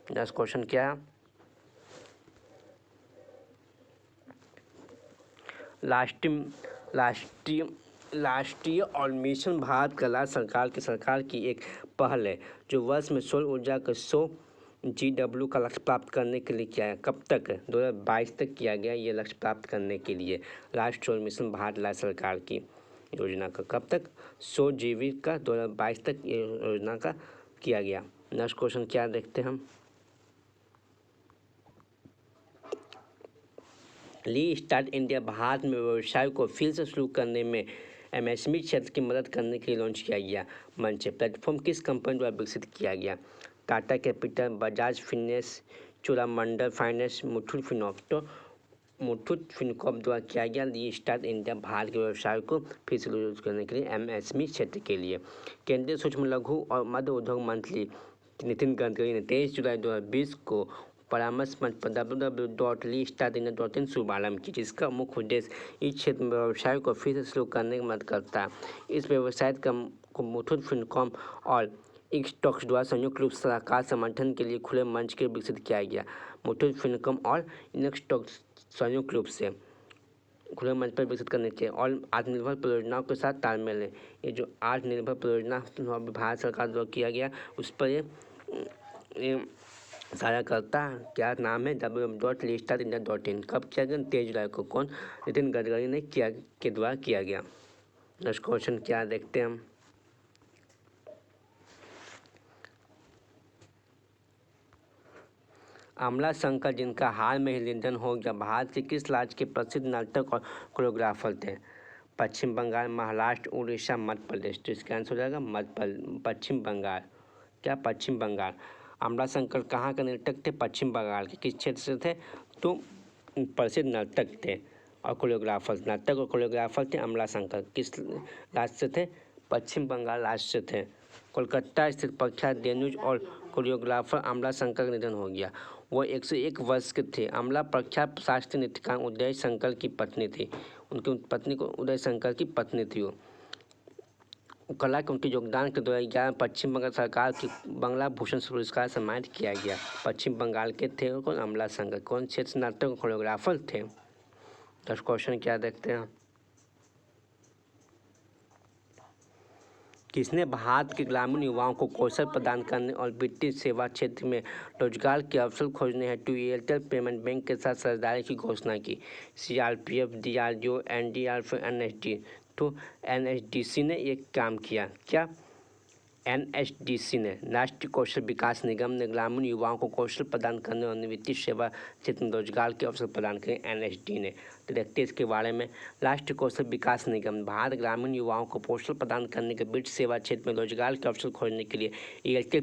नेक्स्ट क्वेश्चन क्या है? राष्ट्रीय और मिशन भारत का राज्य सरकार की एक पहल है जो वर्ष में सौर ऊर्जा का 100 GW का लक्ष्य प्राप्त करने के लिए किया है। कब तक? 2022 तक किया गया ये लक्ष्य प्राप्त करने के लिए। राष्ट्रीय और मिशन भारत राज्य सरकार की योजना का कब तक? 100 GW का 2022 तक ये योजना का किया गया। नेक्स्ट क्वेश्चन क्या देखते हैं हम? ली स्टार्ट इंडिया भारत में व्यवसाय को फिर से शुरू करने में MSME क्षेत्र की मदद करने के लिए लॉन्च किया गया मंच है। प्लेटफॉर्म किस कंपनी द्वारा विकसित किया गया? Tata capital, Bajaj Finserv, Cholamandalam finance, Muthoot Fincorp. तो मुथूट फिनकॉर्प द्वारा किया गया ली स्टार्ट इंडिया भारत के व्यवसाय को फिर से शुरू करने के लिए MSME क्षेत्र के लिए। केंद्रीय सूक्ष्म लघु और मध्य उद्योग मंत्री नितिन गडकरी ने 23 जुलाई 2020 को परामर्श मंच पर www.leestartindia.in शुभारंभ की, जिसका मुख्य उद्देश्य इस क्षेत्र में व्यवसाय को फिर से शुरू करने में मदद करता है। इस व्यवसाय को मुथूट फिनकॉर्प और इक्सटॉक्स द्वारा संयुक्त रूप से सलाहकार समर्थन के लिए खुले मंच के विकसित किया गया। मुथूट फिनकॉर्प और इक्सटॉक्स संयुक्त रूप से खुले मंच पर विकसित करने के और आत्मनिर्भर परियोजनाओं के साथ तालमेल है। ये जो आत्मनिर्भर परियोजना भारत सरकार द्वारा किया गया उस पर ये सारा करता है। क्या नाम है? www.leestartindia.in। कब किया गया? 23 जुलाई को। कौन? नितिन गडकरी ने के द्वारा किया गया। नेक्स्ट क्वेश्चन क्या देखते हैं हम? अमला शंकर, जिनका हाल में ही निधन हो गया, भारत के किस राज्य के प्रसिद्ध नाटक और कोरियोग्राफर थे? पश्चिम बंगाल, महाराष्ट्र, उड़ीसा, मध्य प्रदेश। तो इसका आंसर हो जाएगा पश्चिम बंगाल। क्या? पश्चिम बंगाल। अमला शंकर कहाँ के नर्तक थे? पश्चिम बंगाल के। किस क्षेत्र से थे? तो प्रसिद्ध नर्तक थे और कोरियोग्राफर। नाटक और कोरियोग्राफर थे अमला शंकर। किस राज्य से थे? पश्चिम बंगाल राज्य से थे। कोलकाता स्थित प्रख्यात डेन्यूज और कोरियोग्राफर अमला शंकर का निधन हो गया। वो 101 वर्ष के थे। अमला प्रख्यात शास्त्रीय नृत्यकार उदय शंकर की पत्नी थी। उनकी पत्नी को उदय शंकर की पत्नी थी। वो कला के उनके योगदान के द्वारा 11 पश्चिम बंगाल सरकार की बंगला भूषण पुरस्कार सम्मानित किया गया। पश्चिम बंगाल के थे कौन? अमला शंकर। कौन क्षेत्र नाटक कोरियोग्राफर थे? नेक्स्ट क्वेश्चन क्या देखते हैं? किसने भारत के ग्रामीण युवाओं को कौशल प्रदान करने और वित्तीय सेवा क्षेत्र में रोजगार के अवसर खोजने हेतु एयरटेल पेमेंट बैंक के साथ साझेदारी की घोषणा की? CRPF, DRDO, NDRF, NSD। तो NSDC ने ये काम किया। क्या? NSDC ने राष्ट्रीय कौशल विकास निगम ने ग्रामीण युवाओं को कौशल प्रदान करने और वित्तीय सेवा क्षेत्र में रोजगार के अवसर प्रदान करें। NSD ने। तो देखते हैं इसके बारे में। राष्ट्रीय कौशल विकास निगम भारत ग्रामीण युवाओं को कौशल प्रदान करने के वित्तीय सेवा क्षेत्र में रोजगार के अवसर खोजने के लिए एयरटेल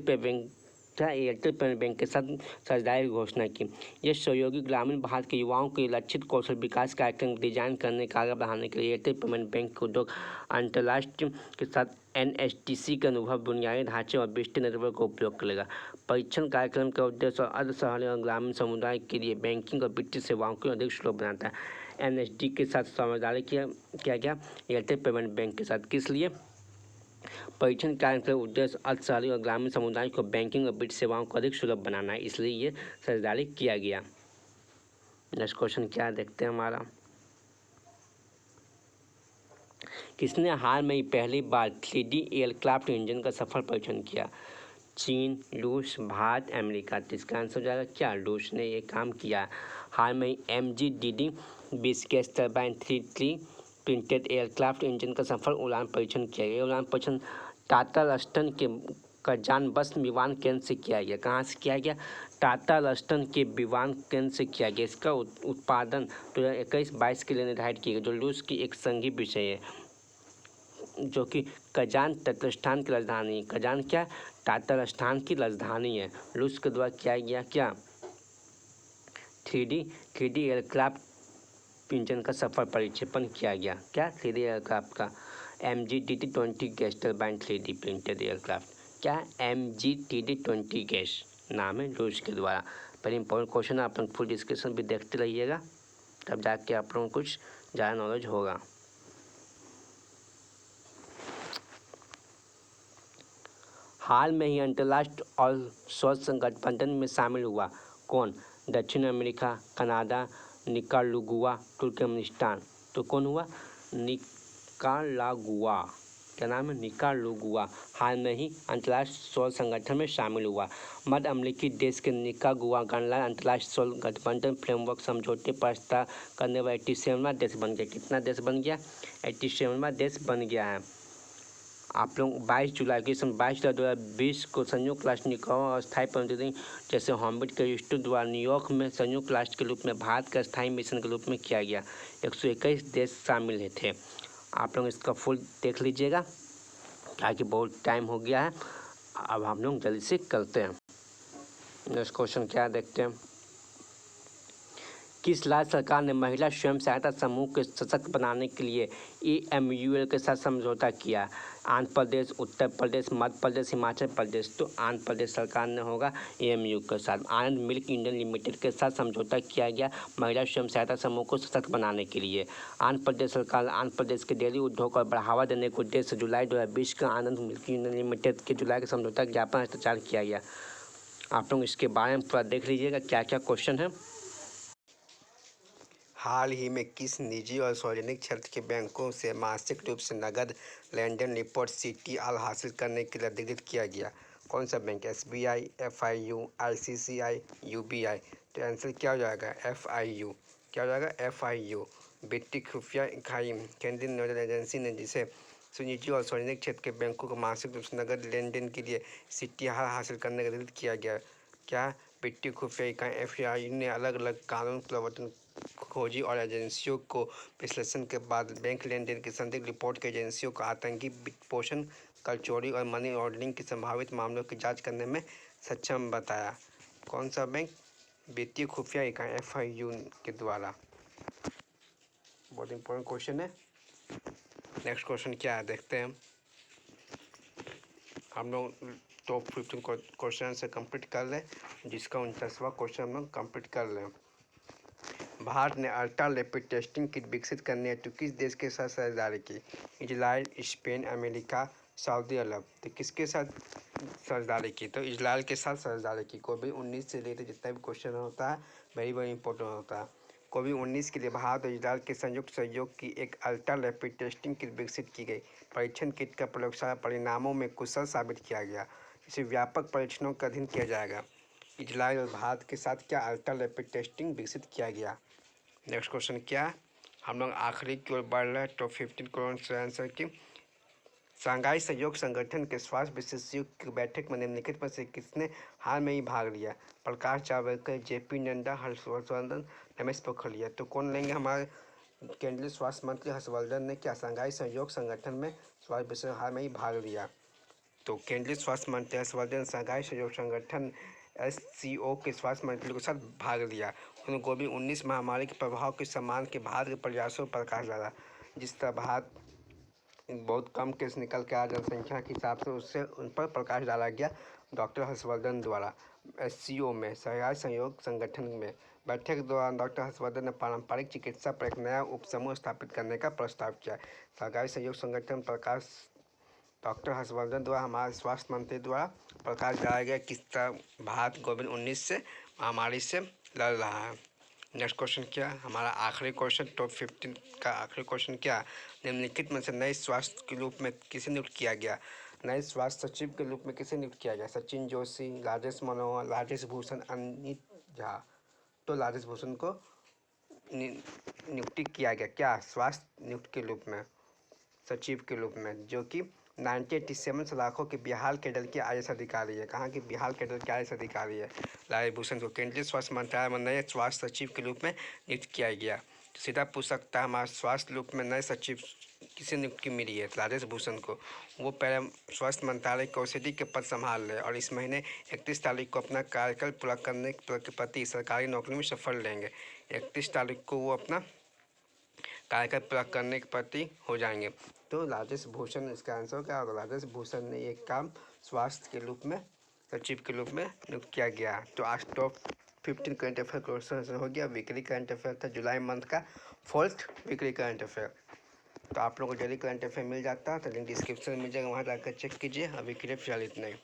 तथा एयरटेल पेमेंट बैंक के साथ साझेदारी की घोषणा की। यह सहयोगी ग्रामीण भारत के युवाओं के लक्षित कौशल विकास कार्यक्रम डिजाइन करने का आगे बढ़ाने के लिए एयरटेल पेमेंट बैंक उद्योग अंतर्राष्ट्रीय के साथ NSTC के अनुभव, बुनियादी ढांचे और विस्तृत नेटवर्क का उपयोग करेगा। परीक्षण कार्यक्रम का उद्देश्य अर्ध शहरी और ग्रामीण समुदाय के लिए बैंकिंग और वित्तीय सेवाओं को अधिक सुलभ बनाता है। NSD के साथ साझेदारी किया गया एयरटेल पेमेंट बैंक के साथ, किस लिए? परीक्षण कार्यक्रम का उद्देश्य अर्ध शहरी और ग्रामीण समुदाय को बैंकिंग और वित्तीय सेवाओं को अधिक सुलभ बनाना है, इसलिए ये साझेदारी किया गया। नेक्स्ट क्वेश्चन क्या देखते हैं हमारा, किसने हाल में ही पहली बार 3D एयरक्राफ्ट इंजन का सफल परीक्षण किया? चीन, रूस, भारत, अमेरिका। तो इसका आंसर हो जाएगा क्या? रूस ने ये काम किया। हाल में ही MGDD 20 gas turbine 3D printed aircraft engine का सफल उड़ान परीक्षण किया गया। उड़ान परीक्षण टाटा लस्टन के कजान बस विमान केंद्र से किया गया। कहाँ से किया गया? टाटा लस्टन के विमान केंद्र से किया गया। इसका उत्पादन 2021-22 के लिए निर्धारित किया गया, जो रूस की एक संघीय विषय है, जो कि कजान तटस्थान की राजधानी। कजान क्या? तटस्थान की राजधानी है। रूस के द्वारा किया गया क्या? 3D एयरक्राफ्ट इंजन का सफल परीक्षण किया गया। क्या? 3D एयरक्राफ्ट का MGDD 20 gas turbine 3D printed aircraft. क्या? MGDD 20 गैस नाम है रूस के द्वारा। पहले इंपॉर्टेंट क्वेश्चन, आप लोग फुल डिस्कशन भी देखते रहिएगा, तब जाके आप लोगों को कुछ ज़्यादा नॉलेज होगा। हाल में ही अंतर्राष्ट्रीय और स्वच्छ गठबंधन में शामिल हुआ कौन? दक्षिण अमेरिका, कनाडा, निकारागुआ, तुर्कमेनिस्तान। तो कौन हुआ? निकारागुआ। क्या नाम है? निकारागुआ हाल में ही अंतर्राष्ट्रीय सौर संगठन में शामिल हुआ। मध्य अमेरिकी देश के निकारागुआ गणराज्य अंतर्राष्ट्रीय सौर गठबंधन फ्रेमवर्क समझौते पर हस्ताक्षर करने वाला 87वां देश बन गया। कितना देश बन गया? 87वां देश बन गया है। आप लोग 22 जुलाई 2020 को संयुक्त राष्ट्र निकाय और स्थायी प्रतिनिधि जैसे हॉर्नबिल के इंस्टीट्यूट द्वारा न्यूयॉर्क में संयुक्त राष्ट्र के रूप में भारत का स्थायी मिशन के रूप में किया गया। 121 देश शामिल थे। आप लोग इसका फुल देख लीजिएगा, ताकि बहुत टाइम हो गया है। अब हम लोग जल्दी से करते हैं। नेक्स्ट क्वेश्चन क्या देखते हैं, किस राज्य सरकार ने महिला स्वयं सहायता समूह के सशक्त बनाने के लिए EMUL के साथ समझौता किया? आंध्र प्रदेश, उत्तर प्रदेश, मध्य प्रदेश, हिमाचल प्रदेश। तो आंध्र प्रदेश सरकार ने होगा EMU के साथ। आनंद मिल्क इंडियन लिमिटेड के साथ समझौता किया गया महिला स्वयं सहायता समूह को सशक्त बनाने के लिए। आंध्र प्रदेश सरकार आंध्र प्रदेश के डेयरी उद्योग को बढ़ावा देने के उद्देश्य से जुलाई 2020 का आनंद मिल्क इंडियन लिमिटेड के जुलाई के समझौता ज्ञापन हस्ताक्षर किया गया। आप लोग इसके बारे में पूरा देख लीजिएगा क्या क्या क्वेश्चन है। हाल ही में किस निजी और सार्वजनिक क्षेत्र के बैंकों से मासिक रूप से नकद लेनदेन रिपोर्ट CTR हासिल करने के लिए अधिकृत किया गया? कौन सा bank? SBI, FIU, ICICI, UBI। तो आंसर क्या हो जाएगा? FIU। क्या हो जाएगा? FIU। वित्तीय खुफिया इकाई केंद्रीय नोडल एजेंसी ने जिसे निजी और सार्वजनिक क्षेत्र के बैंकों को मासिक रूप से नकद लेनदेन के लिए CTR हासिल करने का अधिकृत किया गया। क्या? वित्तीय खुफिया इकाई FIU ने अलग अलग कानून प्रवर्तन खोजी और एजेंसियों को विश्लेषण के बाद बैंक लेनदेन की संदिग्ध रिपोर्ट के एजेंसियों को आतंकी वित्तपोषण, कर चोरी और मनी लॉन्ड्रिंग के संभावित मामलों की जांच करने में सक्षम बताया। कौन सा बैंक? वित्तीय खुफिया इकाई FIU के द्वारा। बहुत इंपॉर्टेंट क्वेश्चन है। नेक्स्ट क्वेश्चन क्या है देखते हैं। हम लोग टॉप 15 क्वेश्चन से कंप्लीट कर लें, जिसका 49वां क्वेश्चन हम लोग कंप्लीट कर लें। भारत ने अल्ट्रा रैपिड टेस्टिंग किट विकसित करने हेतु किस देश के साथ साझेदारी की? इजराइल, स्पेन, अमेरिका, सऊदी अरब। तो किसके साथ साझेदारी की? तो इजराइल के साथ साझेदारी की। कोविड-19 से रिलेटेड जितना भी क्वेश्चन होता है वेरी वेरी इंपॉर्टेंट होता है। कोविड-19 के लिए भारत और इजराइल के संयुक्त सहयोग की एक अल्ट्रा रैपिड टेस्टिंग किट विकसित की गई। परीक्षण किट का प्रयोगशाला परिणामों में कुशल साबित किया गया। इसे व्यापक परीक्षणों का अधीन किया जाएगा। इजराइल और भारत के साथ क्या अल्ट्रा रैपिड टेस्टिंग विकसित किया गया? नेक्स्ट क्वेश्चन क्या है? हम लोग आखिरी की ओर बढ़ रहे हैं टॉप 15 क्वेश्चन आंसर की। शंघाई सहयोग संगठन के स्वास्थ्य विशेषज्ञों की बैठक में निम्नलिखित में से किसने हाल में ही भाग लिया? प्रकाश जावड़ेकर, JP नड्डा, हर्षवर्धन, रमेश पोखरियाल। तो कौन लेंगे? हमारे केंद्रीय स्वास्थ्य मंत्री हर्षवर्धन ने क्या शंघाई सहयोग संगठन में स्वास्थ्य विशेषज्ञ हाल में ही भाग लिया। तो केंद्रीय स्वास्थ्य मंत्री हर्षवर्धन शंघाई सहयोग संगठन SCO के स्वास्थ्य मंत्री के साथ भाग लिया। उन्होंने कोविड-19 महामारी के प्रभाव के सम्मान के भारत के प्रयासों पर प्रकाश डाला। जिस तरह भारत बहुत कम केस निकल के आ जनसंख्या के हिसाब से उससे उन पर प्रकाश डाला गया डॉक्टर हर्षवर्धन द्वारा। SCO में शंघाई सहयोग संगठन में बैठक के दौरान डॉक्टर हर्षवर्धन ने पारंपरिक चिकित्सा पर एक नया उपसमूह स्थापित करने का प्रस्ताव किया। शंघाई सहयोग संगठन प्रकाश डॉक्टर हर्षवर्धन द्वारा हमारे स्वास्थ्य मंत्री द्वारा प्रकाश डाला गया किस तरह भारत कोविड-19 से महामारी से लड़ रहा है। नेक्स्ट क्वेश्चन क्या हमारा आखिरी क्वेश्चन टॉप 15 का आखिरी क्वेश्चन क्या निम्नलिखित में से नए स्वास्थ्य के रूप में किसे नियुक्त किया गया। नए स्वास्थ्य सचिव के रूप में किसे नियुक्त किया गया। सचिन जोशी, राजेश मनोहर, राजेश भूषण, अनित झा। तो राजेश भूषण को नियुक्ति किया गया क्या स्वास्थ्य नियुक्त के रूप में सचिव के रूप में, जो कि 1987 सलाखों के बिहार कैडर के IAS अधिकारी है। कहाँ के बिहार कैडर के IAS अधिकारी है। राजेश भूषण को केंद्रीय स्वास्थ्य मंत्रालय में नए स्वास्थ्य सचिव के रूप में नियुक्त किया गया। तो सीधा पूछ सकता है हमारे स्वास्थ्य रूप में नए सचिव किसे नियुक्ति मिली है। राजेश भूषण को। वो पहले स्वास्थ्य मंत्रालय के औषधि के पद संभाल रहे और इस महीने 31 तारीख को अपना कार्यकाल पूरा करने के प्रति सरकारी नौकरी में सफल रहेंगे। 31 तारीख को वो अपना कार्यकाल पूरा करने के प्रति हो जाएंगे। तो राजेश भूषण इसका आंसर क्या होगा। राजेश भूषण ने एक काम स्वास्थ्य के रूप में सचिव के रूप में नियुक्त किया गया। तो आज टॉप 15 करंट अफेयर क्वेश्चन हो गया। वीकली करंट अफेयर था जुलाई मंथ का 4th वीकली करंट अफेयर। तो आप लोगों को डेली करंट अफेयर मिल जाता है तो लिंक डिस्क्रिप्शन में मिल जाएगा, वहाँ जाकर चेक कीजिए। अभी के लिए फिलहाल इतना ही।